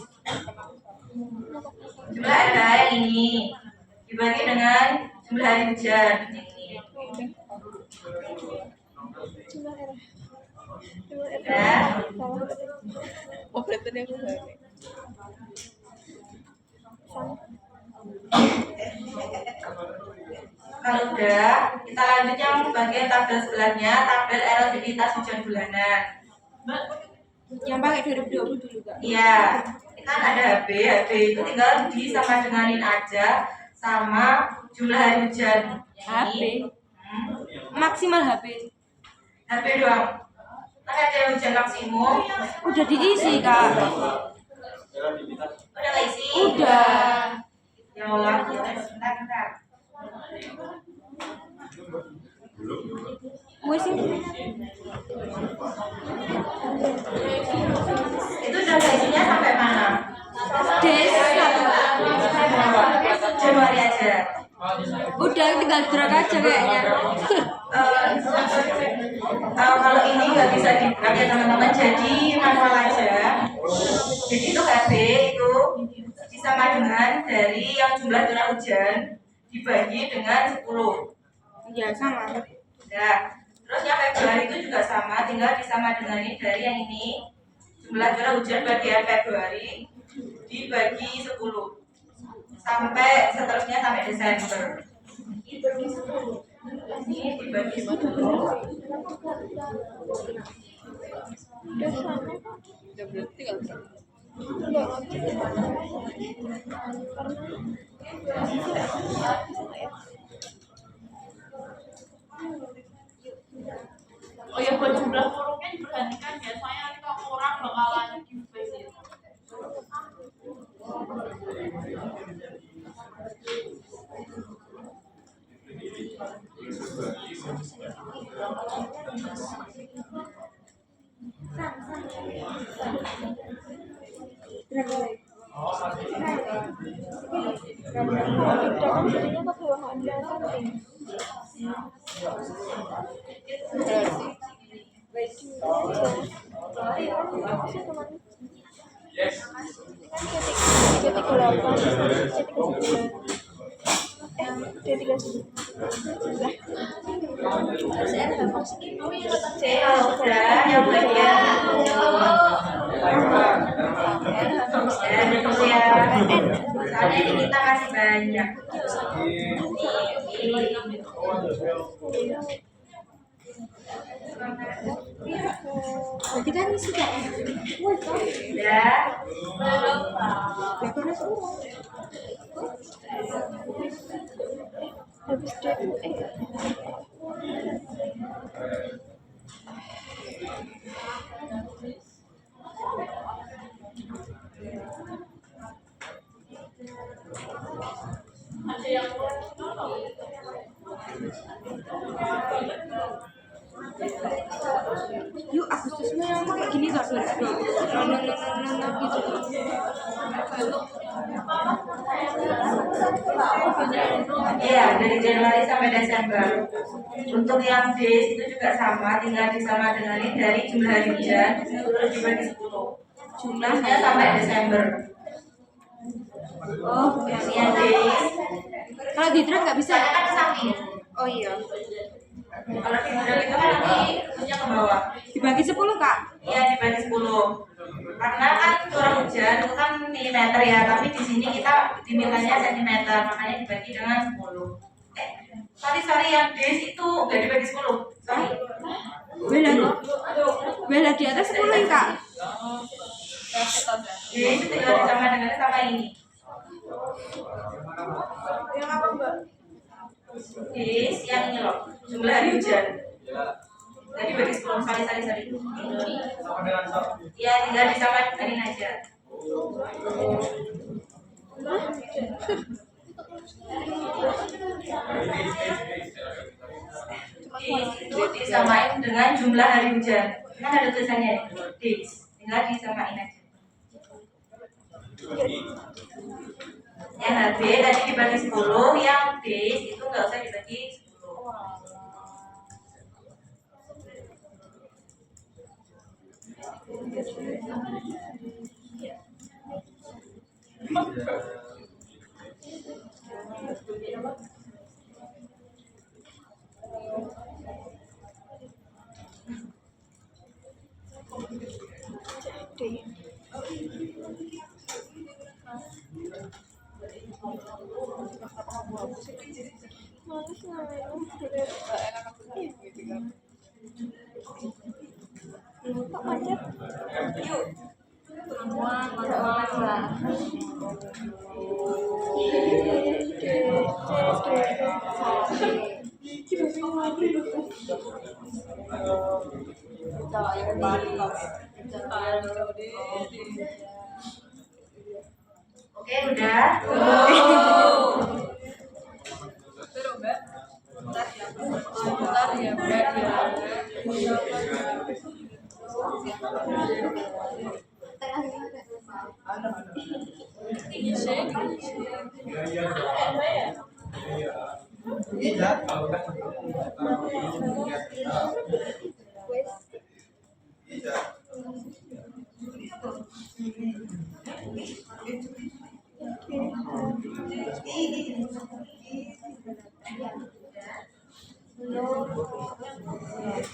Jumlah RH yang ini dibagi dengan jumlah hari hujan ini. Ya. Oh, berarti aku balik. Kalau udah, kita lanjut yang bagian tabel sebelahnya, tabel erosivitas hujan bulanan. Yang pakai 2020 dulu kak. Iya, kan ada HB itu tinggal sama denganin aja sama jumlah hari hujan. HB. Maksimal HB. HB doang. Kan ada hujan maksimum. Udah diisi kak. Udah nggak isi? Udah. Ya Allah, bentar. Wes ini. Itu udah nggak isinya sampai mana? Des. Januari aja. Udah tinggal drag aja kayaknya. Kalau ini nggak bisa di-drag ya teman-teman, jadi manual aja. Jadi itu HB itu disama dengan dari yang jumlah curah hujan dibagi dengan 10. Iya sama. Nah, terus yang Februari itu juga sama, tinggal disama dengan dari yang ini jumlah curah hujan bagian Februari dibagi 10 sampai seterusnya sampai Desember. ini dibagi 10. Udah berarti tinggal berapa? Oh ya, buat jumlah kurungnya diperhatikan ya, soalnya nanti kalau kurang bakalan giveaway sih. Oke, kalau udah yang bagian itu ya, soalnya ini kita kasih banyak. Berarti kan sudah Ya, habis dulu Ada yang kurang. yuk Agustus yang kayak gini kok gitu. iya dari Januari sampai Desember. Untuk yang days itu juga sama, tinggal disama-denganin dari jumlah hari hujan terus dibagi 10. Jumlahnya sampai Desember. Oh, Yang days, kalau di drag nggak bisa. saya kan ke samping. Oh iya. Kalau di model itu kan nanti punya ke bawah. Dibagi 10 Kak. Iya dibagi 10. Karena kan curah hujan itu kan milimeter ya, tapi di sini kita dimintanya sentimeter, makanya dibagi dengan 10. Sorry yang days itu nggak dibagi 10. Sorry. Bela di atas 10 ya Kak. Days itu tinggal disama-denganin sama ini. Days yang ini loh, jumlah hari hujan. Jadi bagi 10, sorry. Ya tinggal disama-denganin aja. Days itu disamain dengan jumlah hari hujan. Kan ada tulisannya days, tinggal disamain aja. Yang HB tadi dibagi 10, yang days itu nggak usah dibagi 10. Oke, udah. Bentar ya Mbak ya.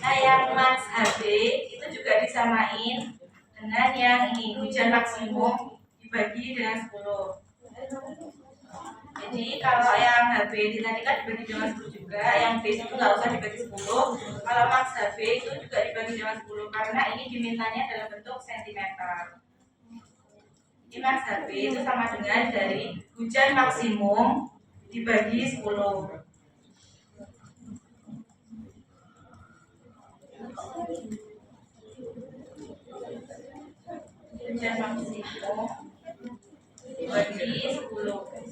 Nah, yang max HB itu juga disamain dengan yang ini, hujan maksimum dibagi dengan 10. Jadi kalau yang HB tadi kan dibagi dengan 10 juga. juga, yang base itu nggak usah dibagi 10. Kalau maksa B itu juga dibagi dengan 10 karena ini dimintanya dalam bentuk sentimeter. Ini maksa B itu sama dengan dari hujan maksimum dibagi 10. Hujan maksimum dibagi 10.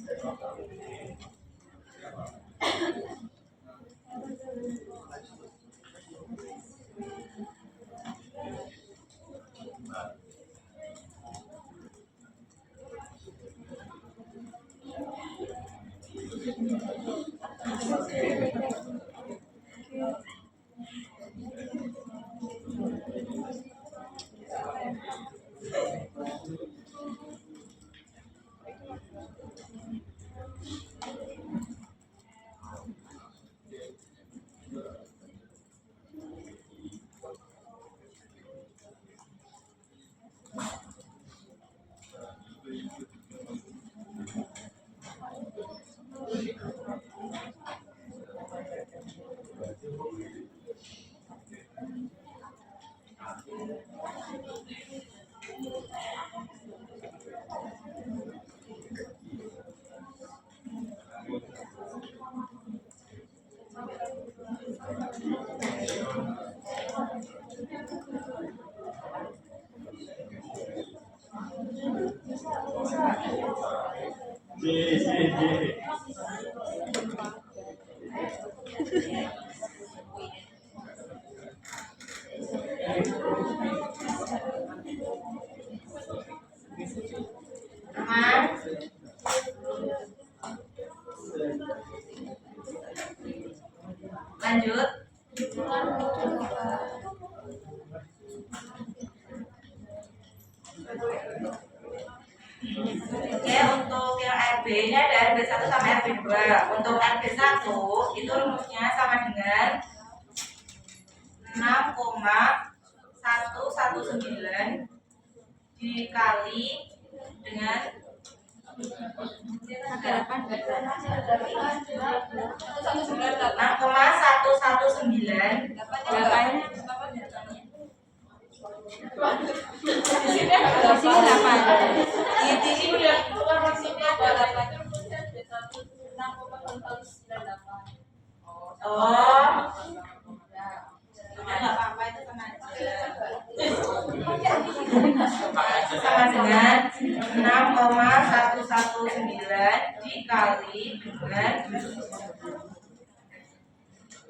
Aman? Lanjut. Oke, untuk yang RB ini ada RB 1 sama RB 2. Untuk RB 1 itu rumusnya sama dengan 6,119 dikali dengan 6,119 Di sini udah keluar maksudnya ada 6,198. Oh, udah nggak apa-apa itu sama aja. Sama dengan 6,119 dikali dengan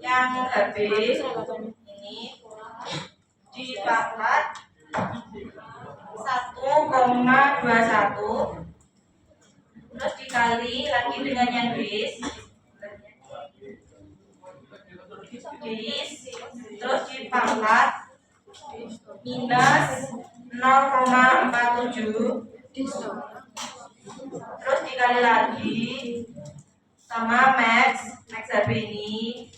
yang habis ini dipangkat 1,21 terus dikali lagi dengan yang base terus dipangkat minus 0,47 terus dikali lagi sama max HB ini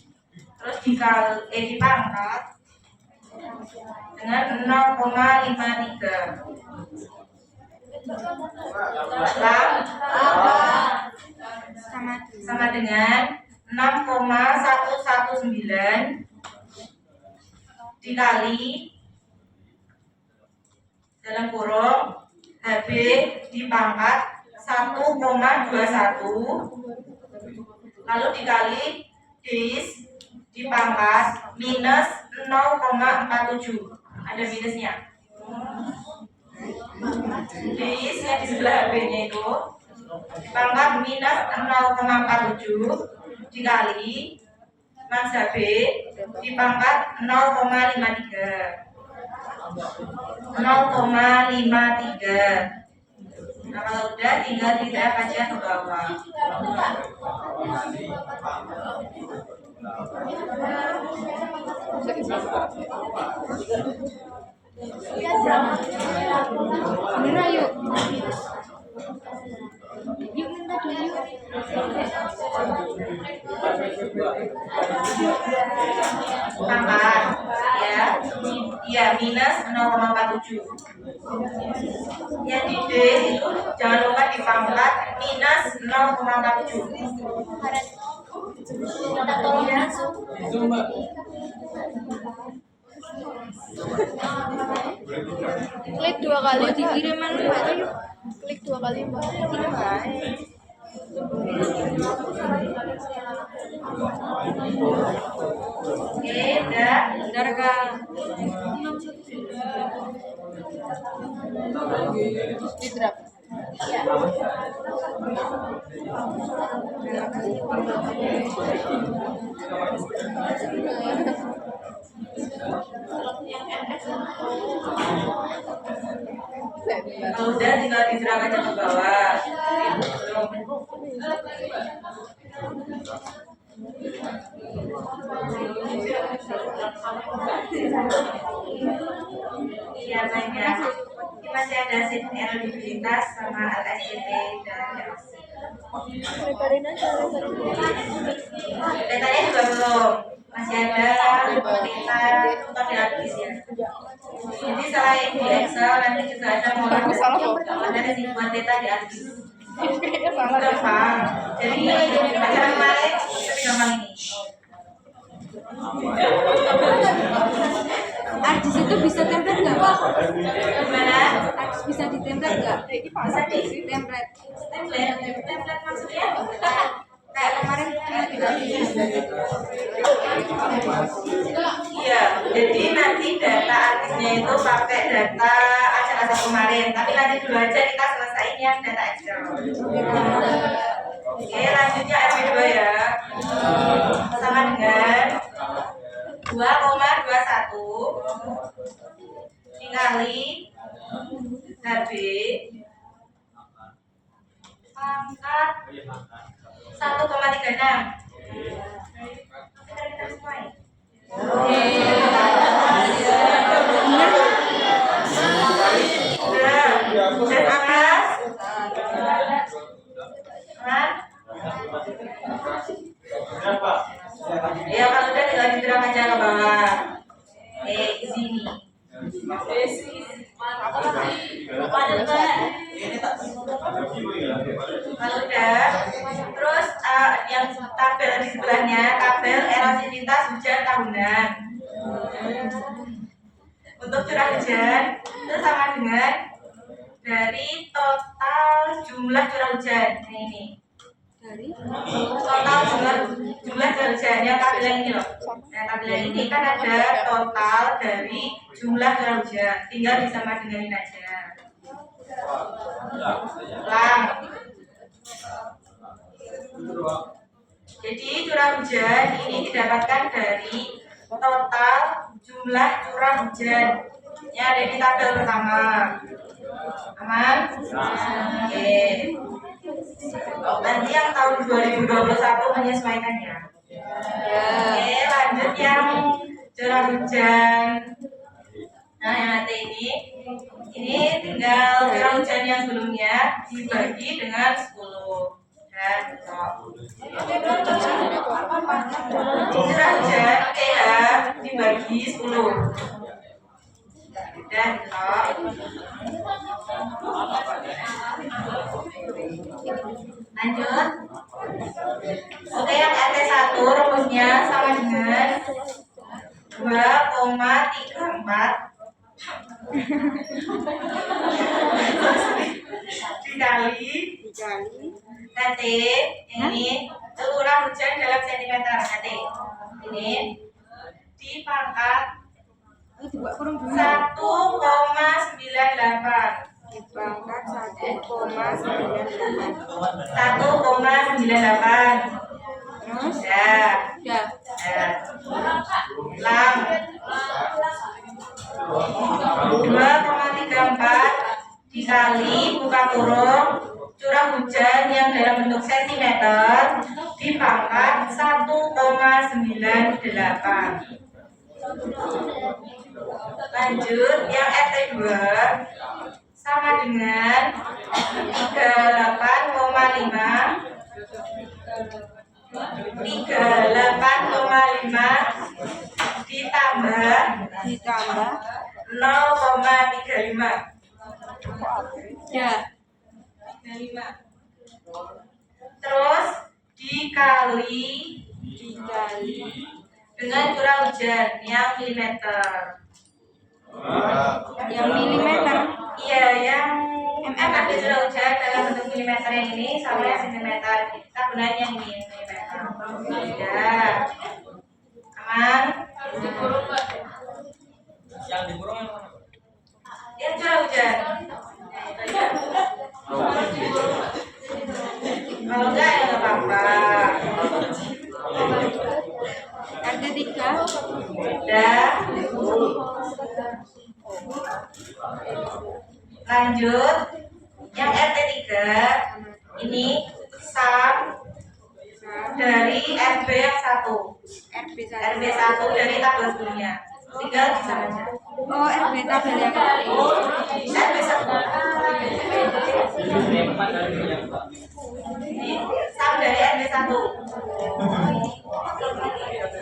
terus dipangkat dengan 0,53 sama dengan 6,119 dikali dalam kurung HB dipangkat 1,21 lalu dikali dis dipangkat minus 0,47 ada minusnya disnya di sebelah HB nya itu dipangkat minus 0,47 dikali max HB dipangkat 0,53 Nah kalau udah tinggal tidak aja ke bawah. Bener yuk. Yuk minta dulu. Tambah ya minus 0,47. Yang di D itu jangan lupa dipangkat minus 0,47. Minta tolong langsung. Klik 2 kali dikiriman Mbak. Klik 2 kali Mbak. Oke, udah. Bentar Kak. Di drop. Kalau udah tinggal diserang aja ke bawah. Iya banyak. Ini masih ada SIP eligibilitas sama LSCT dan LC. Datanya juga belum. Masih ada data tetap dihabis ya. Jadi selain di Excel nanti juga ada ada sih buat data dihabis. Gampang. Jadi acara kemarin lebih gampang ini. Artis itu bisa template nggak Pak? Gimana? Artis bisa ditemplate nggak? Bisa di Template. template maksudnya? Kayak kemarin tidak Iya, jadi nanti data artisnya itu pakai data acara kemarin. Tapi nanti dulu aja kita selesaiin yang data Excel. Oke, lanjutnya RW2 ya. Sama dengan 2,21 dikali HB pangkat 1,36. Kita semua ya? Udah atas. Ya kalau udah tinggal diterang aja ke bawah. Di sini. Kalau udah, terus yang tabel di sebelahnya tabel elastisitas hujan tahunan. Untuk curah hujan itu sama dengan dari total jumlah curah hujan. Nah, ini dari total jumlah curah hujan yang tabel yang ini loh. Nah tabel yang ini kan ada total dari jumlah curah hujan. Tinggal disama denganin aja. Ulang. Jadi curah hujan ini didapatkan dari total jumlah curah hujan yang ada di tabel pertama. Aman? Oke. Nanti yang tahun 2021 menyesuaikannya. Oke, lanjut yang curah hujan. Nah, yang nanti ini tinggal curah hujan yang sebelumnya dibagi dengan 10 dan curah hujan oke ya dibagi 10 dan lanjut. Oke, yang RT1 rumusnya sama dengan 2,34 dikali KT ini curah hujan dalam sentimeter KT ini dipangkat 1,98 dipangkat 1,98 terus ya ya lang 2,34 dikali buka kurung curah hujan yang dalam bentuk sentimeter dipangkat 1,98. Lanjut yang RT2 sama dengan 38,5 ditambah 0,35 ya 35. Terus dikali dengan curah hujan yang milimeter. Yang milimeter. Iya, yang ada curah hujan dalam bentuk milimeter yang ini sama yang sentimeter. Kita gunain yang ini milimeter. Ya, aman. Yang dikurung yang mana? Yang curah hujan. Kalau enggak ya nggak apa-apa. RT 3. Udah. Lanjut. Yang RT 3 ini sum dari RB yang 1. RB 1. RB 1 dari tabel sebelumnya. Tinggal bisa aja. Oh, RB tabel yang RB 1. Sum dari RB 1.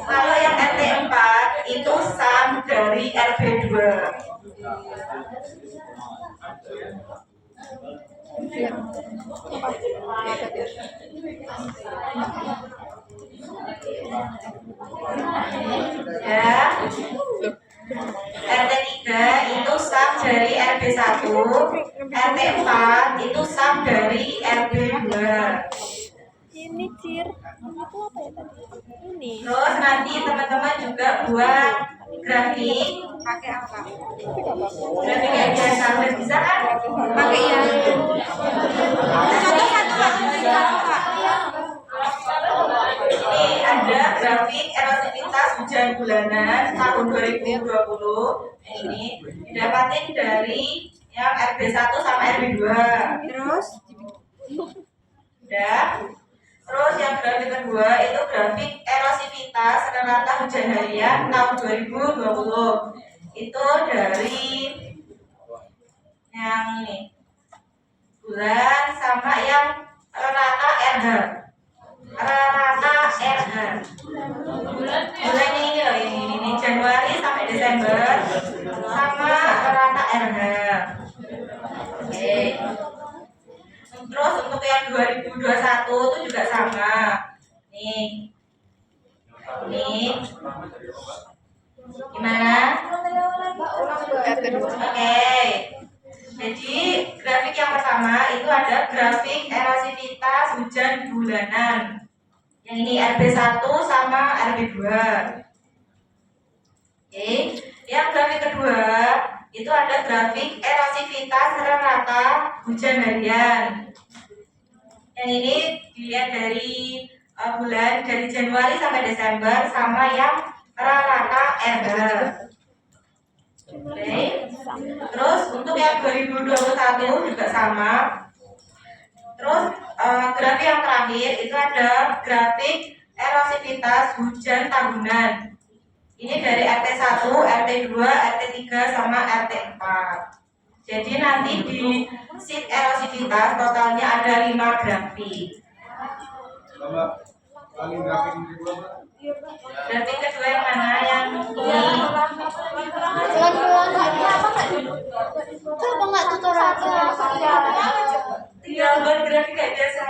Kalau yang RT 4 itu sum dari RB 2. Ya. RT 3 itu sum dari RB 1. RT 4 itu sum dari RB 2. ini cir. Itu apa ya tadi? Ini. Terus nanti teman-teman juga buat grafik. Pakai apa? Grafik yang biasa udah bisa kan? Pakai yang satu-satu Kak. Ini ada grafik erosivitas hujan bulanan tahun 2020. Ini didapatin dari yang RB 1 sama RB 2. Terus Udah. Terus yang grafik kedua itu grafik erosivitas rata hujan harian tahun 2020. Itu dari yang ini bulan sama yang rata RH. Rata RH. Bulan ini loh, ini Januari sampai Desember sama rata RH. Oke. Terus untuk yang 2021 itu juga sama. Nih. Nih. Gimana? Oke. Jadi grafik yang pertama itu ada grafik erosivitas hujan bulanan. Yang ini RB1 sama RB2. Oke. Yang grafik kedua itu ada grafik erosivitas rata hujan harian. Yang ini dilihat dari bulan dari Januari sampai Desember sama yang rata RH. Oke. Terus untuk yang 2021 juga sama. Terus grafik yang terakhir itu ada grafik erosivitas hujan tahunan. Ini dari RT 1, RT 2, RT 3 sama RT 4. Jadi nanti di sheet erosivitas totalnya ada 5 grafik. Grafik kedua yang mana? Yang ini. Coba nggak tutorial Tinggal buat grafik kayak biasa.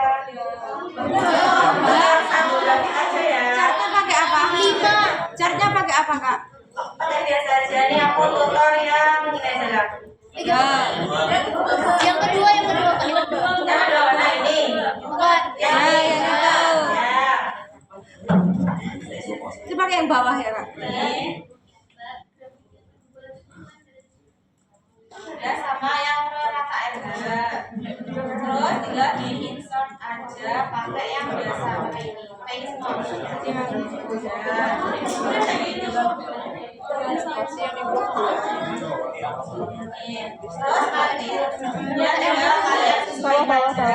Satu grafik aja ya. chartnya pakai apa? 5. Chartnya pakai apa, Kak? Pakai biasa aja. Nih aku tutor yang ini aja lah. Yang kedua Yang kedua mana ini? bukan. Yang Ya, ini. yang itu. Ya. Itu pakai yang bawah ya, Kak? Ini. Udah sama yang rata RH. Terus tinggal di insert aja pakai yang biasa kayak ini. Paste Terus nanti ya tinggal kalian sesuaikan aja.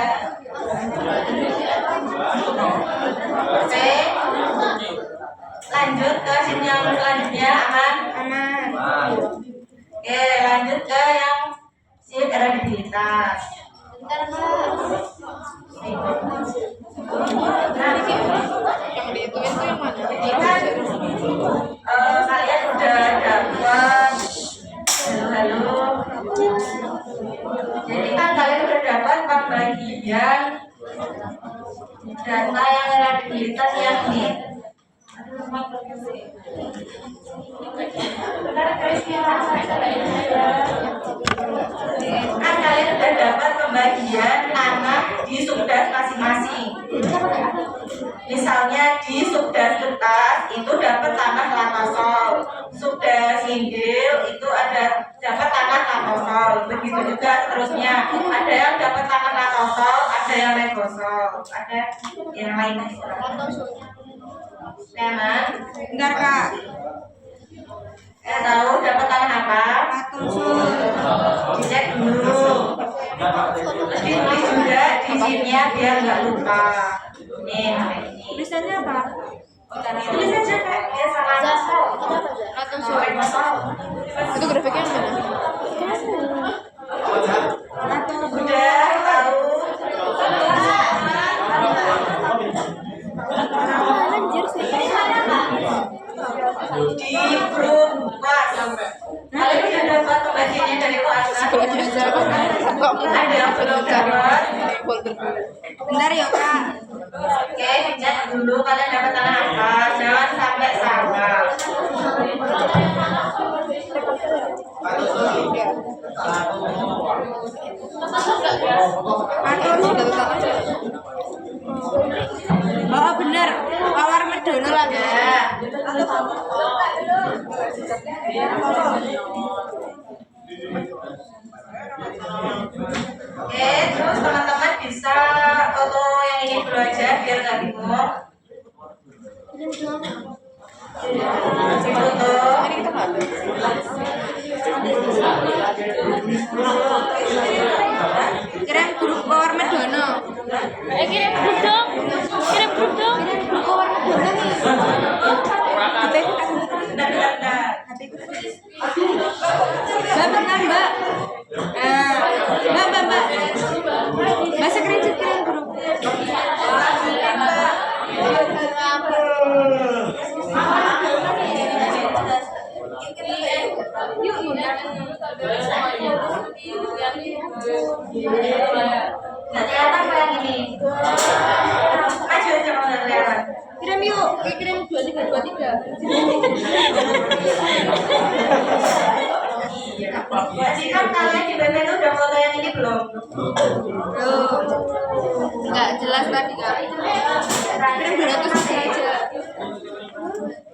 Oke. Lanjut ke sheet yang selanjutnya, aman? Aman. Oke, lanjut ke yang sheet erosivitas. Bentar, Mbak. Yang dihitungin tuh yang mana? Ini kan kalian udah dapat halo. Jadi kan kalian udah dapat pembagian Data yang reliabilitas yang ini. Kan kalian sudah dapat pembagian tanah di subdas masing-masing. Misalnya di subdas kertas itu dapat tanah latosol, subdas singgil itu ada dapat tanah latosol, begitu juga seterusnya. Ada yang dapat tanah latosol, ada yang regosol, ada yang lain. Teman, Bentar kak. tahu dapat tanah apa? Latosol. Dicek dulu. Ditulis juga di sini biar nggak lupa. Nih, ini. Tulisannya apa? Tulis aja kayak biasa latosol. Latosol. Regosol. Itu grafiknya yang mana? Udah tahu. Di grup kelas. Kalian udah dapat pembagiannya dari kelas? Sekolahnya aja. Ada yang belum dapat? Folder dulu. Bentar ya kak. Oke, dicek dulu kalian dapat tanah apa. Jangan sampai salah. Oh bener. Mawar Medono lagi. Ya. Oke, terus teman-teman bisa foto yang ini dulu aja biar nggak bingung. Foto. Ini kita nggak ada. Kirim grup Mawar Medono. Kirim grup dong. Kirim grup dong. Mawar Medono nih. HP ku kan. Bentar. HP ku kan. Mbak bentar mbak. Mbak. Mbak screenshot kirim grup. Yuk Nggak kelihatan kok yang ini. Maju aja kalau nggak kelihatan. kirim yuk. Kirim 2323. Jadi kan kalian di BB itu udah foto yang ini belum? Loh. Nggak jelas tadi kak. Kirim 203 aja.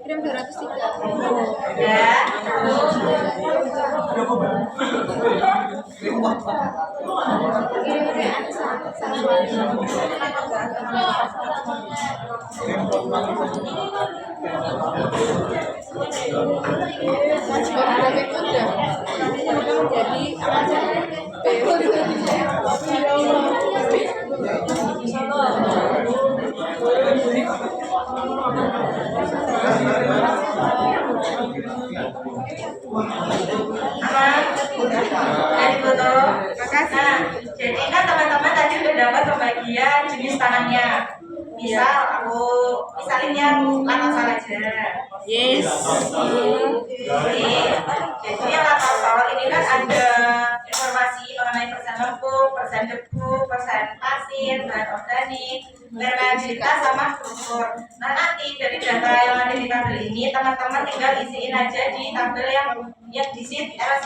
Kirim 203. Ya. Grafik udah. Jadi Dari foto. Nah, jadi kan teman-teman tadi udah dapat pembagian jenis tanahnya. Misalin yang latosol aja. Yes. Jadi yang latosol ini kan ada informasi mengenai persen lempung, persen debu, persen pasir, bahan organik, reliabilitas sama struktur. Nah nanti dari data yang ada di tabel ini teman-teman tinggal isiin aja di tabel yang reliabilitas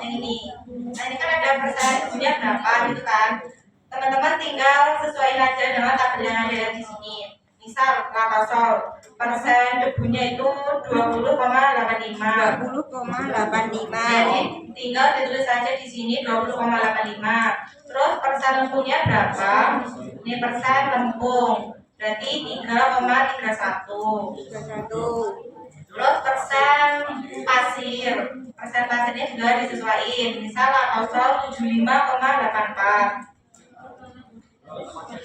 yang ini. Nah ini kan ada persen debunya berapa gitu kan. Teman-teman tinggal sesuaiin aja dengan tabel yang ada di sini. Misal latosol persen debunya itu 20,85. 20,85. Jadi tinggal ditulis saja di sini 20,85. Terus persen lempungnya berapa? Ini persen lempung. Berarti 3,31. 31. Terus persen pasir. Persen pasirnya juga disesuaikan. Misal latosol 75,84.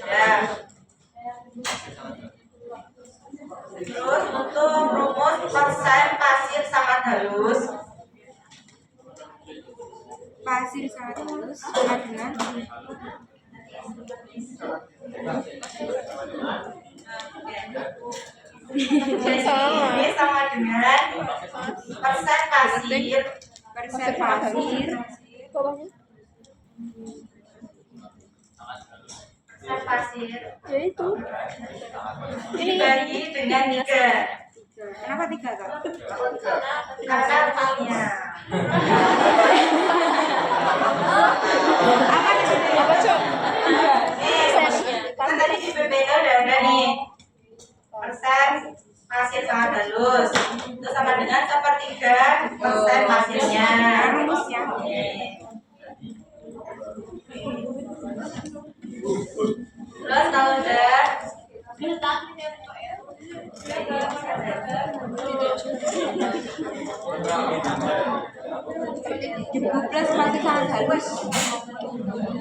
Ya. Terus untuk rumus persen pasir sangat halus. Pasir sangat halus sama dengan Jadi ini sama dengan persen pasir persen pasir bawahnya Kertas pasir Ya itu. dibagi dengan 3. Kenapa 3 kak? Karena ruangnya. Apa cok? Kan tadi di PPK udah ada nih persen pasir sangat halus itu sama dengan 1/3 pasirnya. Terus kalau udah Plus pasir sangat halus.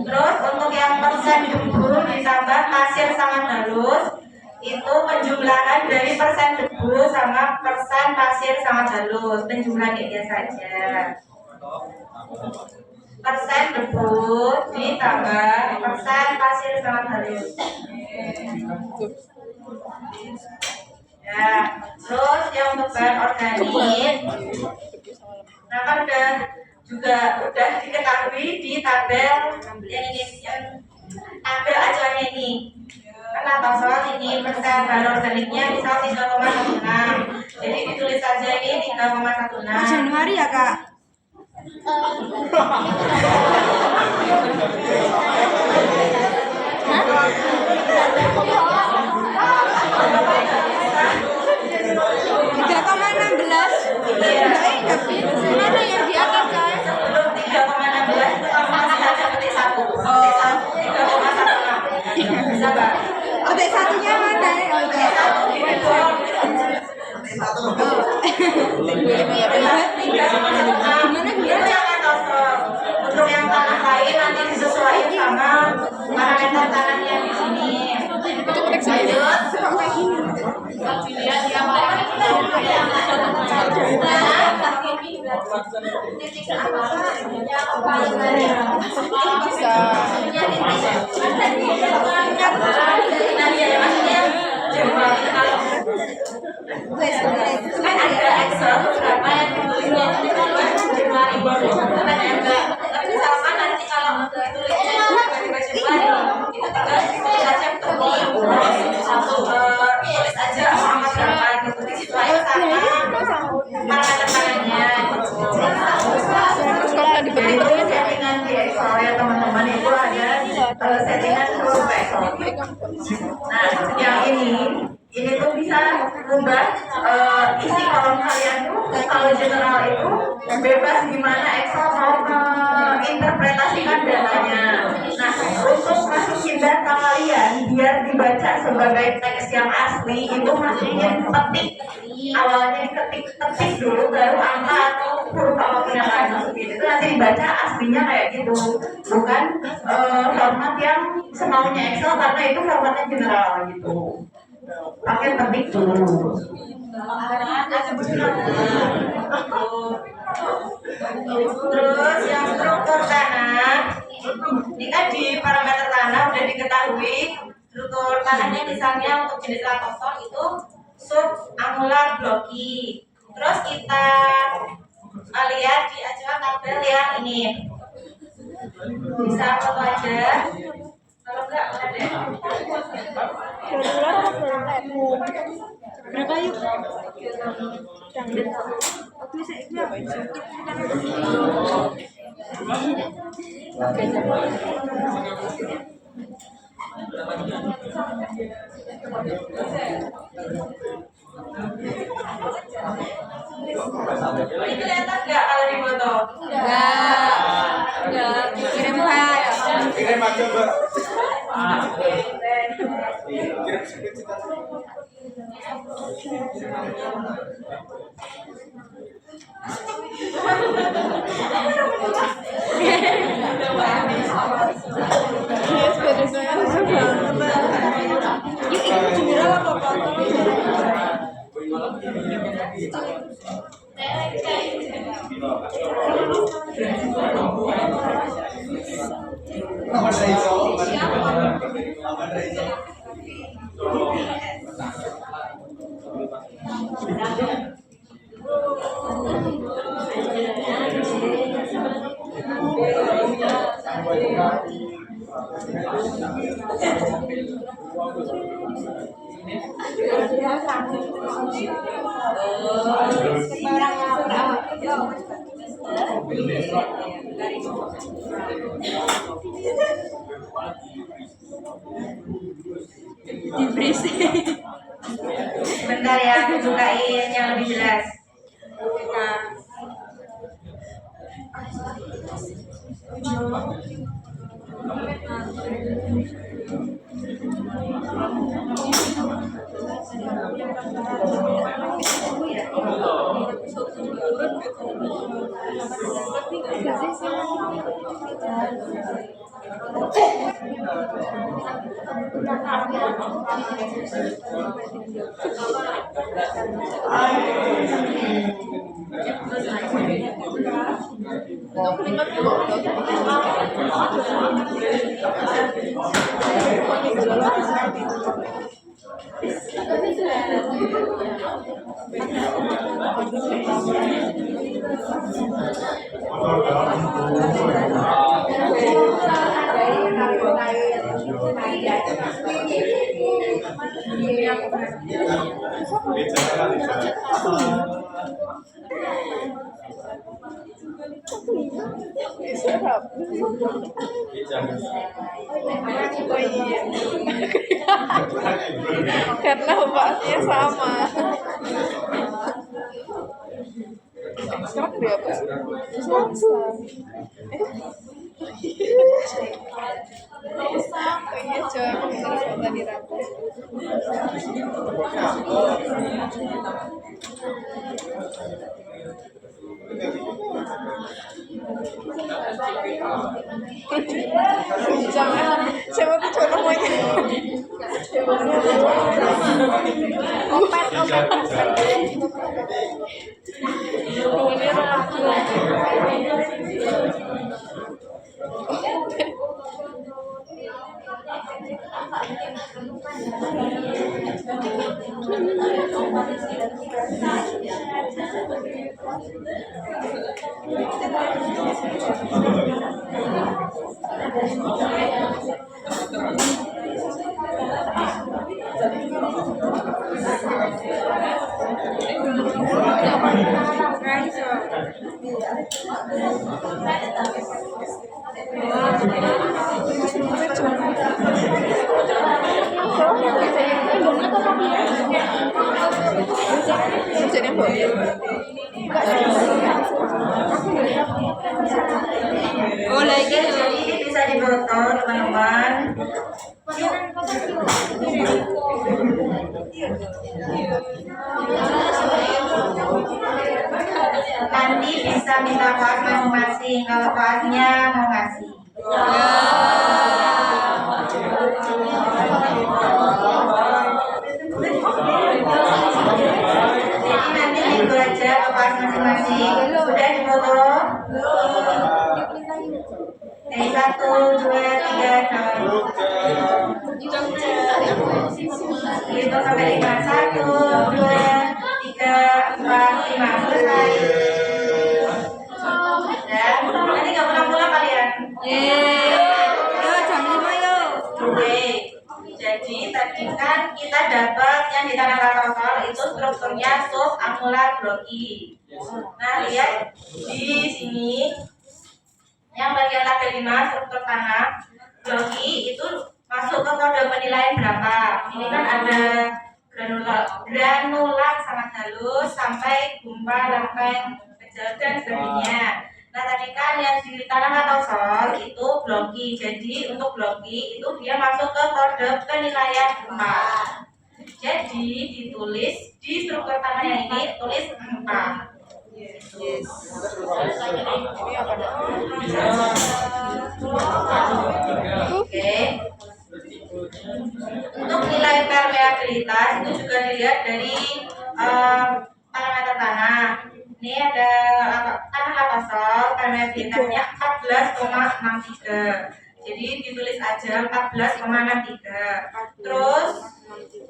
terus untuk yang persen debu ditambah pasir sangat halus itu penjumlahan dari persen debu sama persen pasir sangat halus, penjumlahan kayak biasa aja. Persen debu ditambah persen pasir sangat halus. Ya, terus yang untuk bahan organik, nah kan udah diketahui di tabel yang ini, yang tabel acuannya ini. Kenapa soal ini persen bahan organiknya misal 3,16, jadi ditulis saja ini 3,16. Januari ya kak? Mana yang di atas kak? Sebelum 3,16 itu kamu masih saja petik 1. Petik 1 3,16. Bisa Mbak? Oke satunya mana? Oke Satu di bawah. Itu jangan kosong. Untuk yang tanah lain nanti disesuaikan sama parameter tanahnya di sini. Lanjut. Kalau dilihat yang paling Titik apa? Yang paling bisa. Nah, ya maksudnya jumlah kalau kan ada Excel berapa yang ditulisnya itu jumlah itu kan ada. Tapi misalkan nanti kalau ditulisnya jumlah itu tinggal tulis aja satu tulis aja angka berapa gitu disesuaikan sama parameter tanahnya. Terus kalau dipetik Itu settingan di Excel ya teman-teman, itu ada settingan seluruh Excel. Nah yang ini tuh bisa ubah isi kolom kalian tuh. Kalau general itu bebas gimana Excel mau menginterpretasikan datanya. Nah untuk masukin data kalian biar dibaca sebagai teks yang asli itu masukin petik. Awalnya diketik dulu baru angka atau huruf apapun yang kalian masukin itu nanti dibaca aslinya kayak gitu, bukan format yang semaunya Excel karena itu formatnya general gitu. Pakai petik dulu. Terus yang struktur tanah, ini kan di parameter tanah udah diketahui struktur tanahnya misalnya untuk jenis latosol itu subangular blocky. Terus kita lihat di acuan tabel yang ini, bisa foto aja. Kalau enggak ada. berapa yuk? Oke saya Ini kelihatan nggak kalau di foto? enggak kirim file. Kirim aja mbak. Yuk ikut jendela apa apa? Bentar ya, aku bukain yang lebih jelas. Karena obatnya sama. Sekarang berapa sih? Ini coba tadi rapi. Jangan, siapa tuh cowok namanya? Opet. Oh lagi jadi bisa dibotol teman-teman. Nanti bisa minta koas masing-masing kalau koasnya mau ngasih. Jadi nanti itu aja koas masing-masing. Sudah difoto? Dari 1, 2, 3, itu sampai 5. 1, 2, 3, 4, 5 selesai. Ya, nanti nggak pulang-pulang kalian. Yo, jam 5 yo. Oke. Jadi tadi kan kita dapat yang di tanah Latosol itu strukturnya sub anular bloki. Nah lihat di sini yang bagian tabel 5 struktur tanah bloki itu masuk ke kode penilaian berapa. Ini kan ada granulat sangat halus sampai gumpal lempeng kecil dan sebagainya. Nah tadi kan yang di tanah Latosol itu bloki. Jadi untuk bloki itu dia masuk ke kode penilaian 4. Jadi ditulis di struktur tanahnya ini tulis 4. Yes. Ini apa dah? Oke. Untuk nilai permeabilitas itu juga dilihat dari parameter tanah. Ini ada tanah Latosol permeabilitasnya 14,63. Jadi ditulis aja 14,63. Terus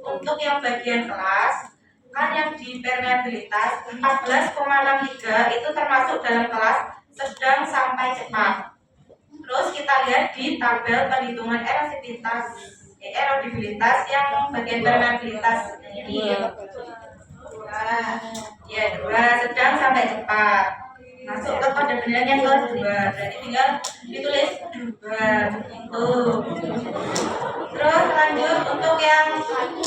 untuk yang bagian kelas kan yang di permeabilitas 14,63 itu termasuk dalam kelas sedang sampai cepat. Terus kita lihat di tabel perhitungan erosivitas, erodibilitas yang bagian permeabilitas ini. Ya, 2 sedang sampai cepat. Masuk ke kode beneran yang kedua. Berarti tinggal ditulis 2 itu. Terus lanjut untuk yang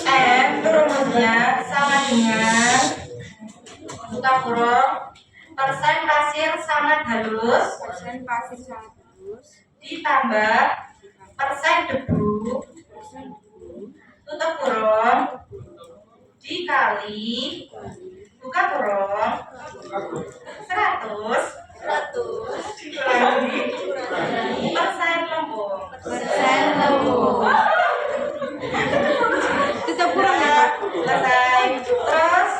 M itu rumusnya sama dengan buka kurung persen pasir sangat halus ditambah persen debu tutup kurung dikali buka kurung 100 dikurangi persen lembung. Tutup kurang ya, Pak. Selesai. Terus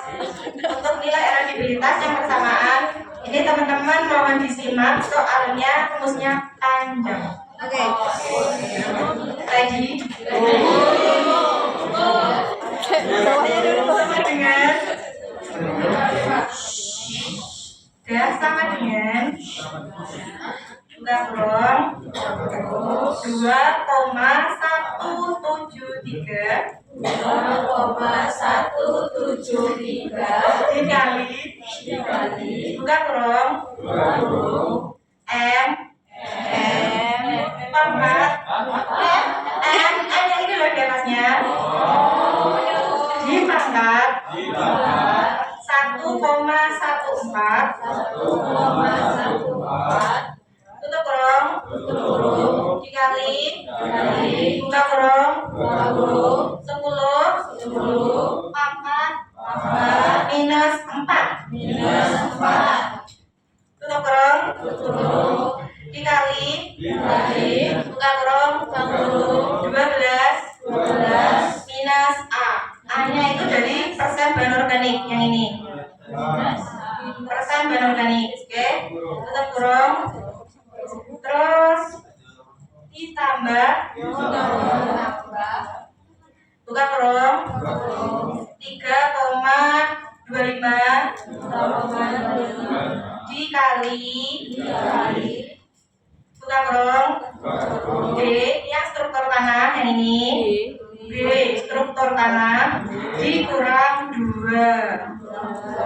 untuk nilai elastisitas yang bersamaan ini teman-teman mohon disimak soalnya rumusnya panjang. Oke. Ready? Bawahnya dulu. Sama dengan sama dengan buka kurung 2,173 dikali buka kurung M pangkat M yang ini loh di atasnya di pangkat 1,14 tutup kurung dikali buka kurung 10 pangkat minus 4 tutup kurung dikali buka kurung 12 minus A nya itu dari persen bahan organik yang ini persen bahan organik. Oke, tutup kurung terus ditambah buka kurung 3,25 dikali buka kurung B yang struktur tanah yang ini B struktur tanah dikurang 2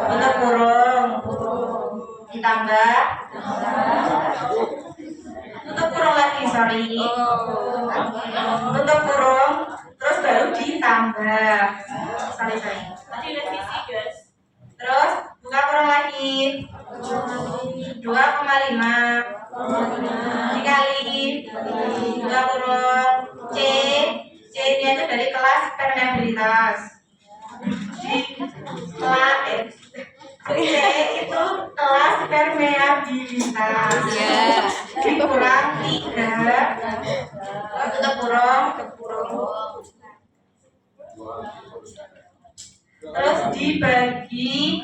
tutup kurung ditambah tutup kurung lagi tutup kurung terus baru ditambah sorry Tadi revisi guys. terus buka kurung lagi 2,5 dikali buka kurung C nya itu dari kelas permeabilitas di kelas C itu kelas permeabilitas dikurang 3 tutup kurung terus dibagi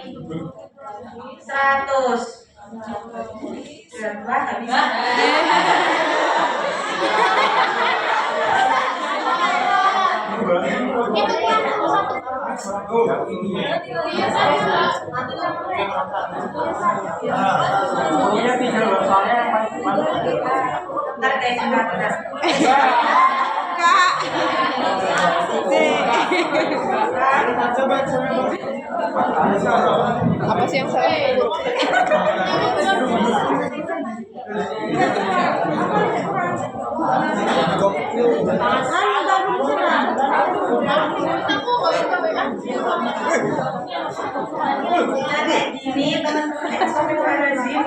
100 berapa nggak bisa ntar deh sebentar. Kak. Apa sih yang salah? Ini teman-teman Astagfirullahaladzim.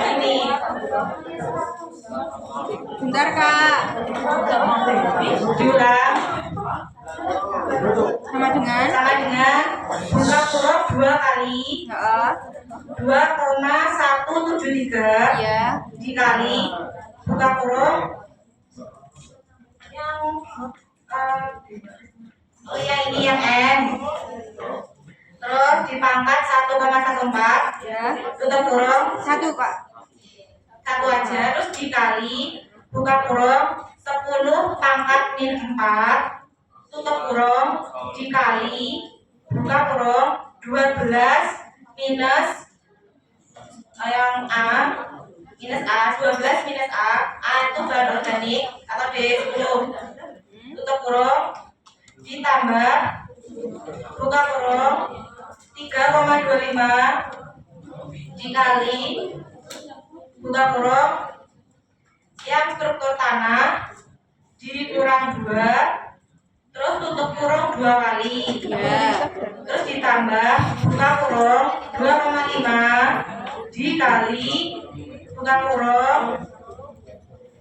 Ini Bentar, Kak. diulang Sama dengan buka kurung 2 kali Heeh. 2,173 Iya. dikali buka kurung yang oh ya ini yang M terus dipangkat 1,14 Ya. tutup kurung 1, Kak. 1 aja terus dikali buka kurung 10 pangkat min 4 tutup kurung dikali buka kurung 12 minus yang A minus A 12 minus A yang struktur tanah dikurang 2, terus tutup kurung 2 kali, terus ditambah buka kurung 2,5 dikali buka kurung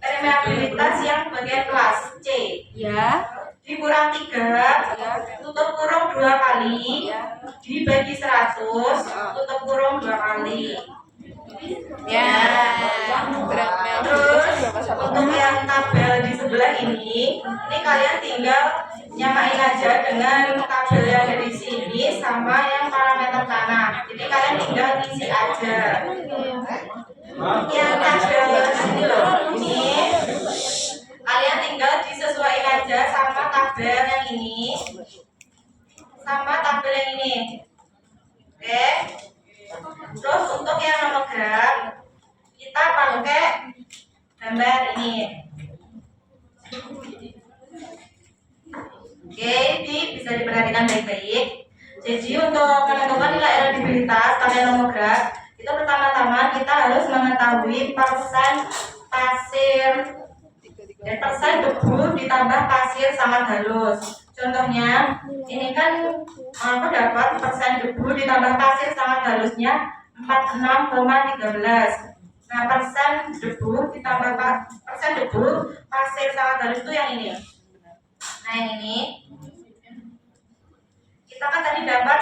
permeabilitas yang bagian kelas C Ya. dikurang 3, tutup kurung 2 kali dibagi 100, tutup kurung 2 kali. Ya. Terus untuk yang tabel di sebelah ini kalian tinggal nyamain aja dengan tabel yang dari sini sama yang parameter tanah. Jadi kalian tinggal isi aja. Yang tabel sini loh, ini kalian tinggal disesuaikan aja sama tabel yang ini, sama tabel yang ini. Oke. Terus untuk yang nomogram kita pakai gambar ini. Oke, ini bisa diperhatikan baik-baik. Jadi untuk menentukan nilai eligibilitas pada nomograf itu pertama-tama kita harus mengetahui persen pasir dan persen debu ditambah pasir sangat halus. Contohnya, ini kan aku dapat persen debu ditambah pasir sangat halusnya 46,13. Nah, persen debu ditambah persen debu pasir sangat halus itu yang ini. Nah, yang ini kita kan tadi dapat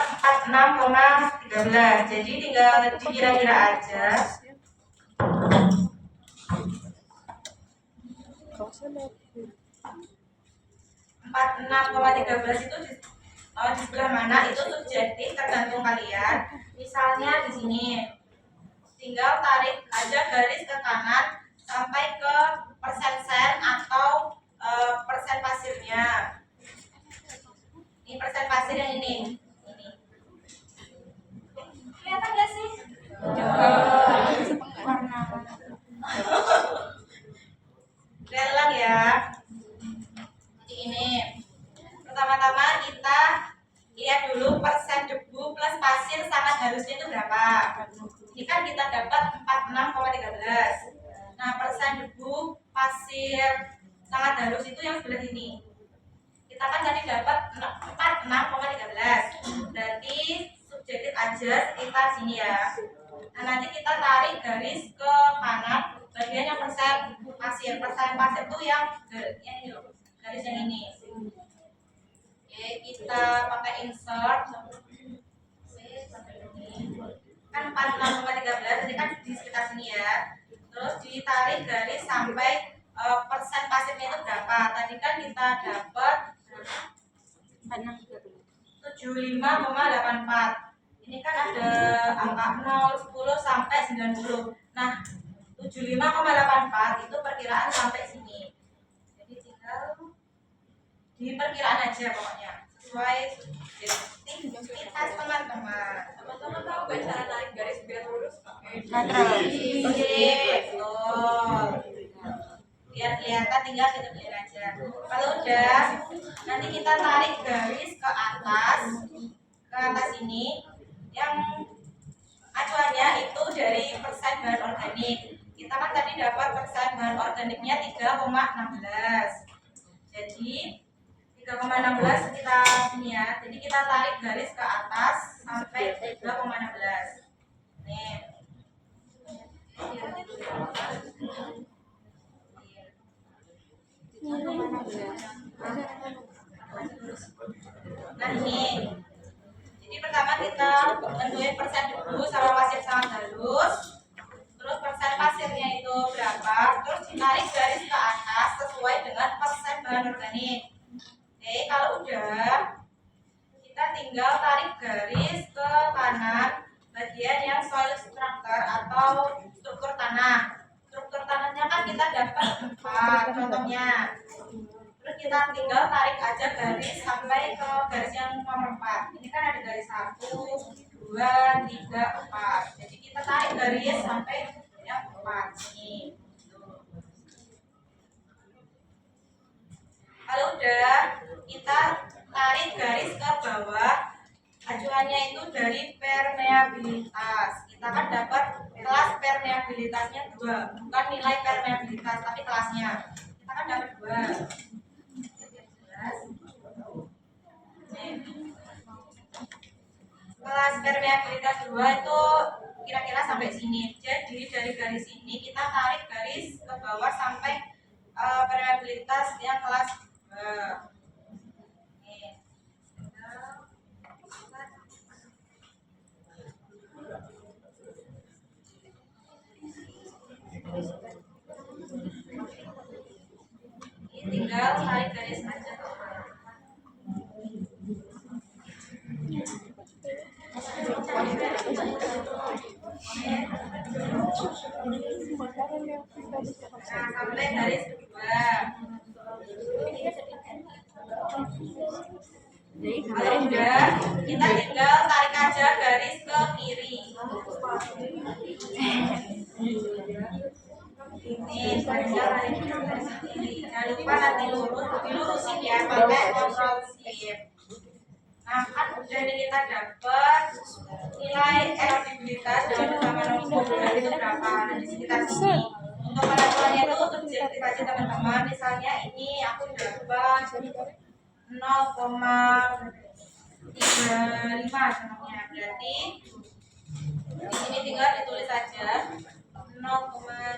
46,13. Jadi tinggal dikira-kira aja. 46,13 itu di sebelah mana itu subjektif, tergantung kalian. Misalnya di sini tinggal tarik aja garis ke kanan sampai ke persen sen atau persen pasirnya. Ini persen pasir yang ini. Kelihatan nggak sih? Lelang ya. Seperti ini. Pertama-tama kita lihat dulu persen debu plus pasir sangat halusnya itu berapa. Ini kan kita dapat 46,13. Nah, persen debu pasir sangat halus itu yang sebelah ini. Kita kan tadi dapat 46,13. Berarti subjektif aja sekitar sini ya. Nah, nanti kita tarik garis ke kanan bagian yang persen pasir. Persen pasir itu yang ini loh, garis yang ini. Oke, kita pakai insert. Kan 46,13, jadi kan di sekitar sini ya. Terus ditarik garis sampai persen pasirnya itu berapa. Tadi kan kita dapat 75,84. Ini kan ada angka 0, 10 sampai 90. Nah, 75,84 itu perkiraan sampai sini. Jadi tinggal di perkiraan aja pokoknya sesuai subjektivitas teman-teman. Teman-teman tahu gak cara narik garis biar lurus pakai Oke, betul. Biar kelihatan tinggal kita pilih aja. Kalau udah, nanti kita tarik garis ke atas ini yang acuannya itu dari persen bahan organik. Kita kan tadi dapat persen bahan organiknya 3,16. Jadi 3,16 kita sini ya. Jadi kita tarik garis ke atas sampai 3,16. Nih. Nah ini, jadi pertama kita tentuin persen debu sama pasir sangat halus, terus persen pasirnya itu berapa, terus ditarik garis ke atas sesuai dengan persen bahan organik. Oke, kalau udah, kita tinggal tarik garis ke kanan bagian yang soil structure atau struktur tanah. Struktur tanahnya kan kita dapat 4 contohnya. Terus kita tinggal tarik aja garis sampai ke garis yang nomor 4. Ini kan ada garis 1, 2, 3, 4. Jadi kita tarik garis sampai yang 4 ini. Kalau udah, kita tarik garis ke bawah. Acuannya itu dari permeabilitas. Kita kan dapat kelas permeabilitasnya 2, bukan nilai permeabilitas tapi kelasnya. Kita kan dapat 2. Kelas permeabilitas 2 itu kira-kira sampai sini. Jadi dari garis ini kita tarik garis ke bawah sampai permeabilitas yang kelas 2. Ini tinggal tarik garis aja. Nah, sampai garis kedua. Kalau udah, kita tinggal tarik aja garis ke kiri. Ini garisnya tarik garis ke kiri. Jangan lupa nanti dilurusin ya pakai kontrol shift. Nah, kan udah nih kita dapat nilai erodibilitas dan bersama nomor itu berapa. Nah, di sekitar sini. Untuk penentuannya itu untuk objektif aja teman-teman. Misalnya ini aku dapat 0,35 contohnya. Berarti di sini tinggal ditulis saja 0,35.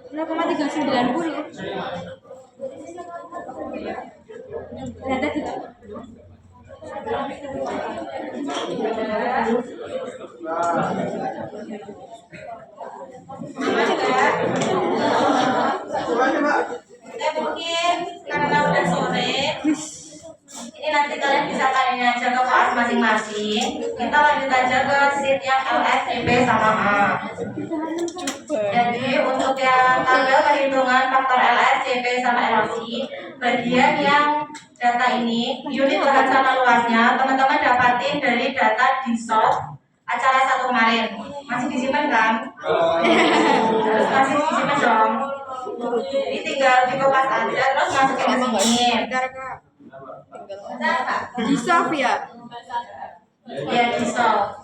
Berapa 390? Lihat tadi. Mungkin karena udah sore, ini nanti kalian bisa tanya aja ke kelas masing-masing. Kita lanjut aja ke sheet yang LS, CP, sama A. Jadi untuk yang tabel perhitungan faktor LS, CP, sama LC, bagian yang data ini, unit bahan sama luasnya, teman-teman dapatin dari data di soft acara 1 kemarin. Masih disimpan kan? Terus masih disimpan dong. Jadi tinggal dikopas aja, terus masukin ke sini. Bentar, Kak. Di soft ya? Ya, di soft.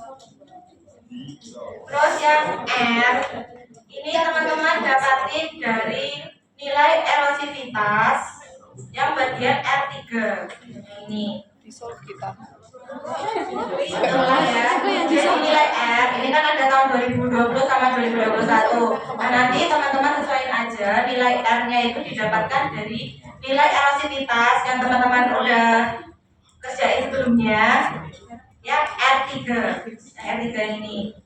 Terus yang R, ini teman-teman dapatin dari nilai erosivitas yang bagian R3. Ini. Di solve kita. Ya, jadi nilai R ini kan ada tahun 2020 sama 2021. Nah, nanti teman-teman sesuaiin aja nilai R-nya itu didapatkan dari nilai erosivitas yang teman-teman udah kerjain sebelumnya, yang R3. Yang R3 ini.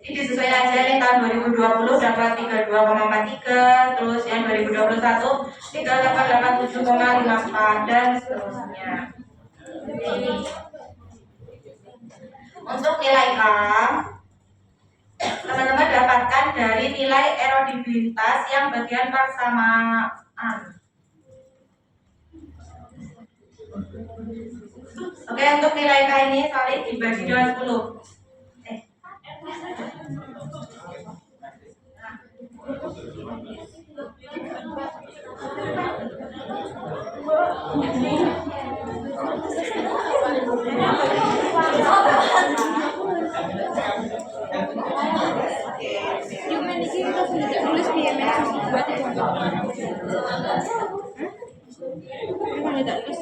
Jadi disesuaikan aja nih tahun 2020 dapat 32,43, terus yang 2021 tinggal dapat 87,54 dan seterusnya. Ini. Untuk nilai K, teman-teman dapatkan dari nilai erodibilitas yang bagian persamaan. Oke, untuk nilai K ini solid dibagi dengan 10. Cuman di sini kita sudah nulis PMS buat itu. Mana tidak nulis?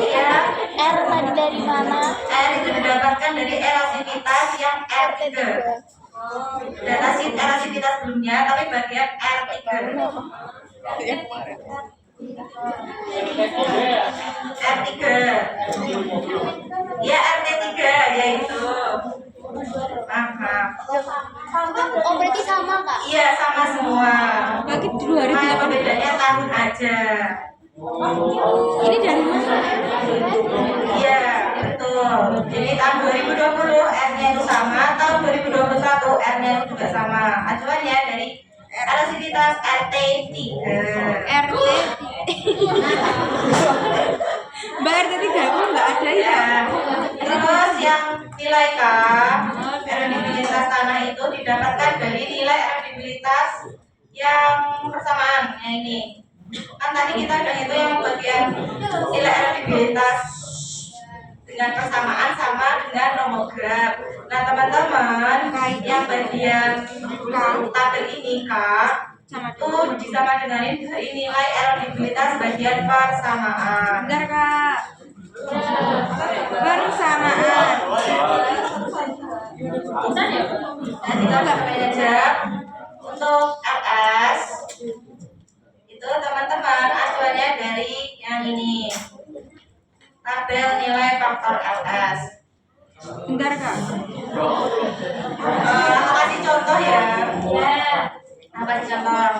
Ya, R tadi dari mana? R itu didapatkan dari erosivitas yang R3. data sheet erosi kita sebelumnya, tapi bagian R3. R3. Ya RT3 yaitu. Maaf. Oh berarti sama kak? Iya sama semua. Bagi Cuma 2008. bedanya tahun aja. Ini dari mana? Iya betul. Jadi tahun 2020 R-nya itu sama, tahun 2021 R-nya itu juga sama. Acuannya dari erosivitas RT3. RT. Mbak RT 3 itu nggak ada ya? Ya. Terus yang nilai K, erodibilitas tanah itu didapatkan dari nilai erodibilitas yang persamaan. Nah ini kan tadi kita udah itu yang bagian nilai erodibilitas dengan persamaan sama dengan nomograf. Nah teman-teman yang bagian tabel ini Kak itu disama dengan dari nilai erodibilitas bagian persamaan. Bentar kak. Persamaan. Nah tinggal sampai aja untuk LS itu teman-teman acuannya dari yang ini tabel nilai faktor LS. Bentar kak. Aku kasih contoh ya. Aku kasih contoh.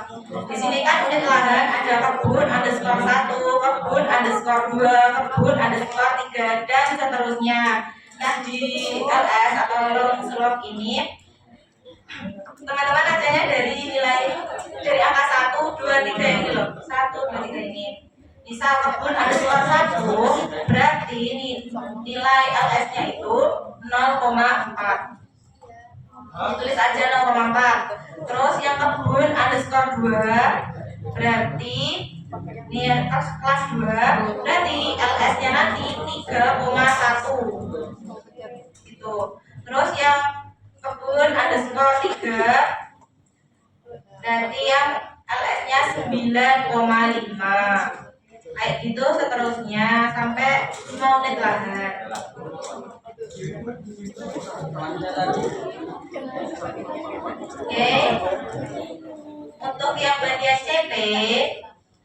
Di sini kan unit lahan ada kebun underscore 1, kebun underscore 2, kebun underscore 3 dan seterusnya. Nah di LS atau long slop ini teman-teman acanya dari nilai dari angka 1, 2, 3 ini loh. 1, 2, 3 ini. Misal kebun underscore 1 berarti ini nilai LS-nya itu 0,4. Ditulis aja 0,4. Terus yang kebun underscore 2 berarti ini kelas 2 berarti LS-nya nanti 3,1 gitu. Terus yang kebun underscore 3 berarti yang LS-nya 9,5 kayak gitu seterusnya sampai semua unit lahan. Oke. Untuk yang bagian CP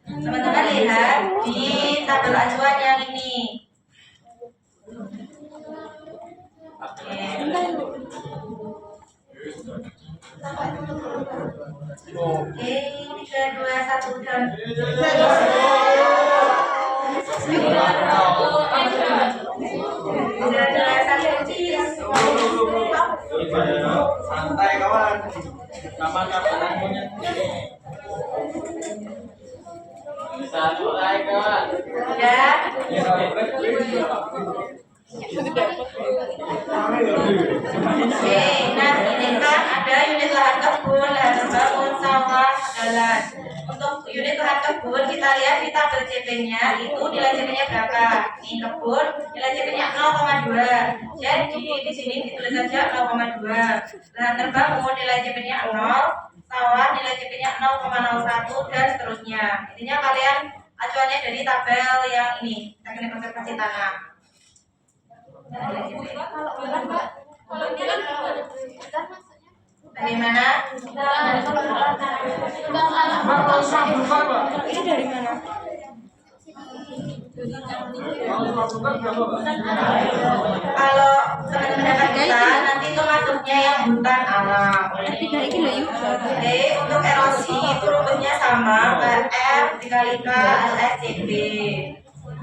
teman-teman lihat di tabel acuan yang ini. Oke. Oke, 3, 2, 1 dan Santai kawan. Kapan-kapan punya. Bisa mulai kawan. ya. Oke, nah ini kan ada unit lahan kebun, lahan bangun, sawah, jalan. Untuk unit lahan kebun kita lihat di tabel CP-nya itu nilai CP-nya berapa? Ini kebun nilai CP-nya 0,2. Jadi di sini ditulis saja 0,2. Lahan terbangun nilai CP-nya 0, sawah nilai CP-nya 0,01 dan seterusnya. Intinya kalian acuannya dari tabel yang ini, teknik konservasi tanah. Bagaimana? Ini dari mana? Kalau teman-teman dapat kita nanti itu masuknya yang hutan alam. Tiga ini loh yuk. Oke, untuk erosi itu rumusnya sama R dikali K LSCB.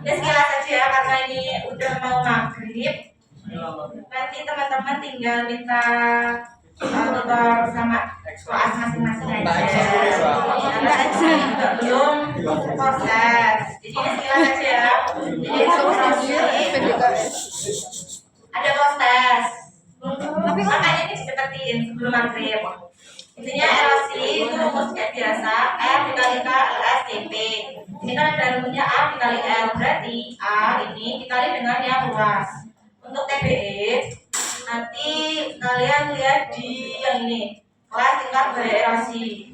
Ini sekilas saja karena ini udah mau maghrib. Nanti teman-teman tinggal minta tutor sama kelas masing-masing aja. Karena belum proses. Jadi ini sekilas saja. Jadi ada proses. Tapi makanya ini dicepetin sebelum maghrib. Intinya erosi itu rumusnya biasa R dikali K LSCP. Ini kan ada rumusnya A dikali L, berarti A ini dikali dengan yang luas. Untuk TBE nanti kalian lihat di yang ini kelas tingkat bererosi.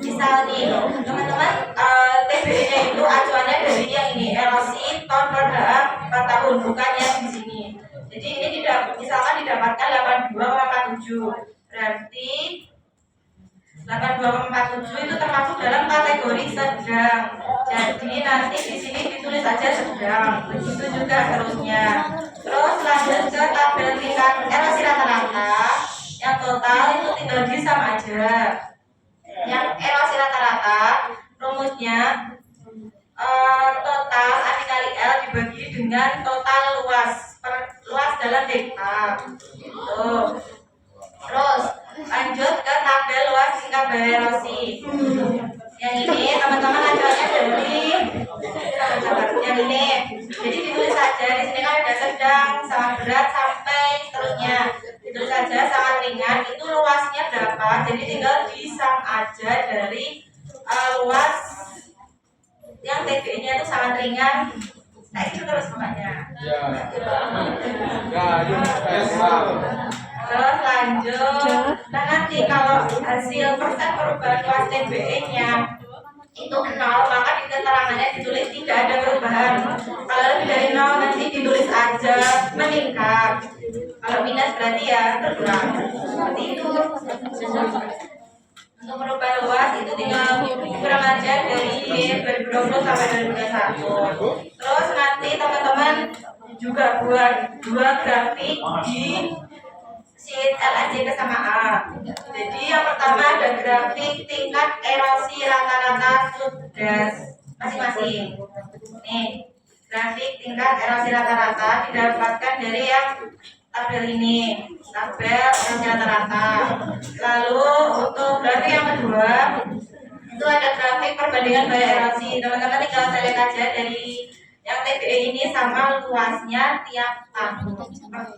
Misal nih teman-teman TBE nya itu acuannya dari yang ini erosi ton per ha per tahun, bukan yang di sini. Jadi ini misalkan didapatkan 82,47, berarti 82,47 itu termasuk dalam kategori sedang. Jadi nanti di sini ditulis aja sedang. Begitu juga seterusnya. Terus lanjut ke tabel tingkat erosi rata-rata. Yang total itu tinggal di sama aja. Yang erosi rata-rata rumusnya total A dikali L dibagi dengan total luas dalam hektar. Gitu. Terus lanjut ke tabel luas tingkat erosi. Yang ini teman-teman acaranya dari yang ini. Jadi ditulis saja di sini kan ada sedang, sangat berat sampai seterusnya. Ditulis saja sangat ringan itu luasnya berapa. Jadi tinggal disam aja dari luas yang TB-nya itu sangat ringan. Nah itu terus makanya. Terus lanjut. Nah nanti kalau hasil persen perubahan luas TBE-nya itu 0, maka di keterangannya ditulis tidak ada perubahan. Kalau lebih dari 0 nanti ditulis aja meningkat. Kalau minus berarti ya berkurang. Seperti itu. Untuk perubahan luas itu tinggal kurang aja dari 2020 sampai 2021. Terus nanti teman-teman juga buat 2 grafik di sheet LSJ kesamaan. Jadi yang pertama ada grafik tingkat erosi rata-rata subdas masing-masing. Nih, grafik tingkat erosi rata-rata didapatkan dari yang tabel ini, tabel erosi rata-rata. Lalu untuk grafik yang kedua itu ada grafik perbandingan gaya erosi. Teman-teman tinggal select aja dari yang TBE ini sama luasnya tiap tahun.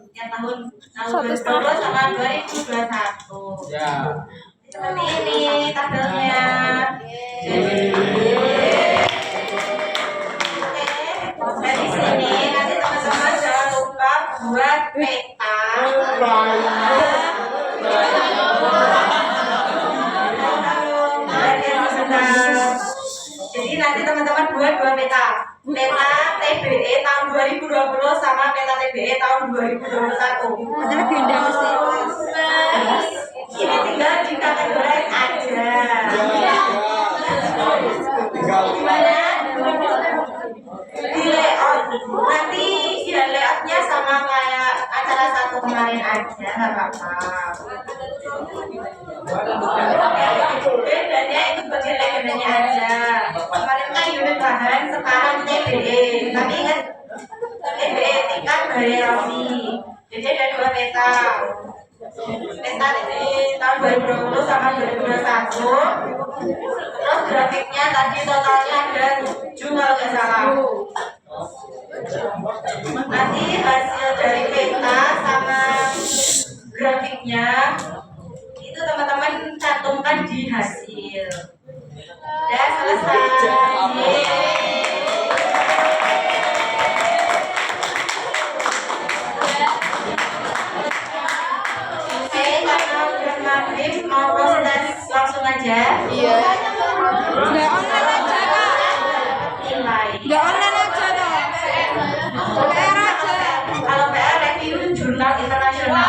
Tiap tahun 2020 sama 2021. Ya. Seperti ini tabelnya. Oke. Dari sini nanti teman-teman jangan lupa buat peta. Jadi nanti teman-teman buat 2 peta. Peta TBE tahun 2020 sama peta TBE tahun 2021. Padahal beda mesti. Ini tinggal dikategorikan aja. Gimana? Di layout. Nanti ya layoutnya sama kayak acara 1 kemarin aja, nggak apa-apa. Bedanya itu bagian legendanya aja. Kemarin kan unit bahan, sekarang TBE. Tapi ingat TBE tingkat erosi. Jadi ada 2 peta. Peta ini tahun 2020 sama 2021. Terus grafiknya tadi totalnya ada 7 kalau nggak salah. Nanti hasil dari peta sama grafiknya itu teman-teman cantumkan di hasil. Udah selesai. Oke, karena udah maghrib mau proses langsung aja. Iya. Nggak online aja kak. Nilai. Nggak online aja dong. PR aja. Kalau PR review jurnal internasional.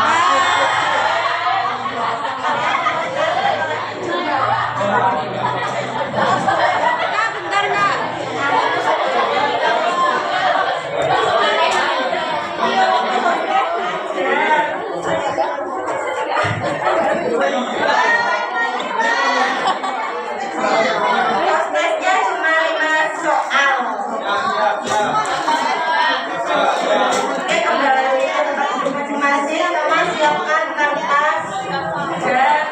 Kak bentar kak. Prosesnya cuma 5 soal. Oke, kembali ke tempat duduk masing-masing. Teman siapkan kertas dan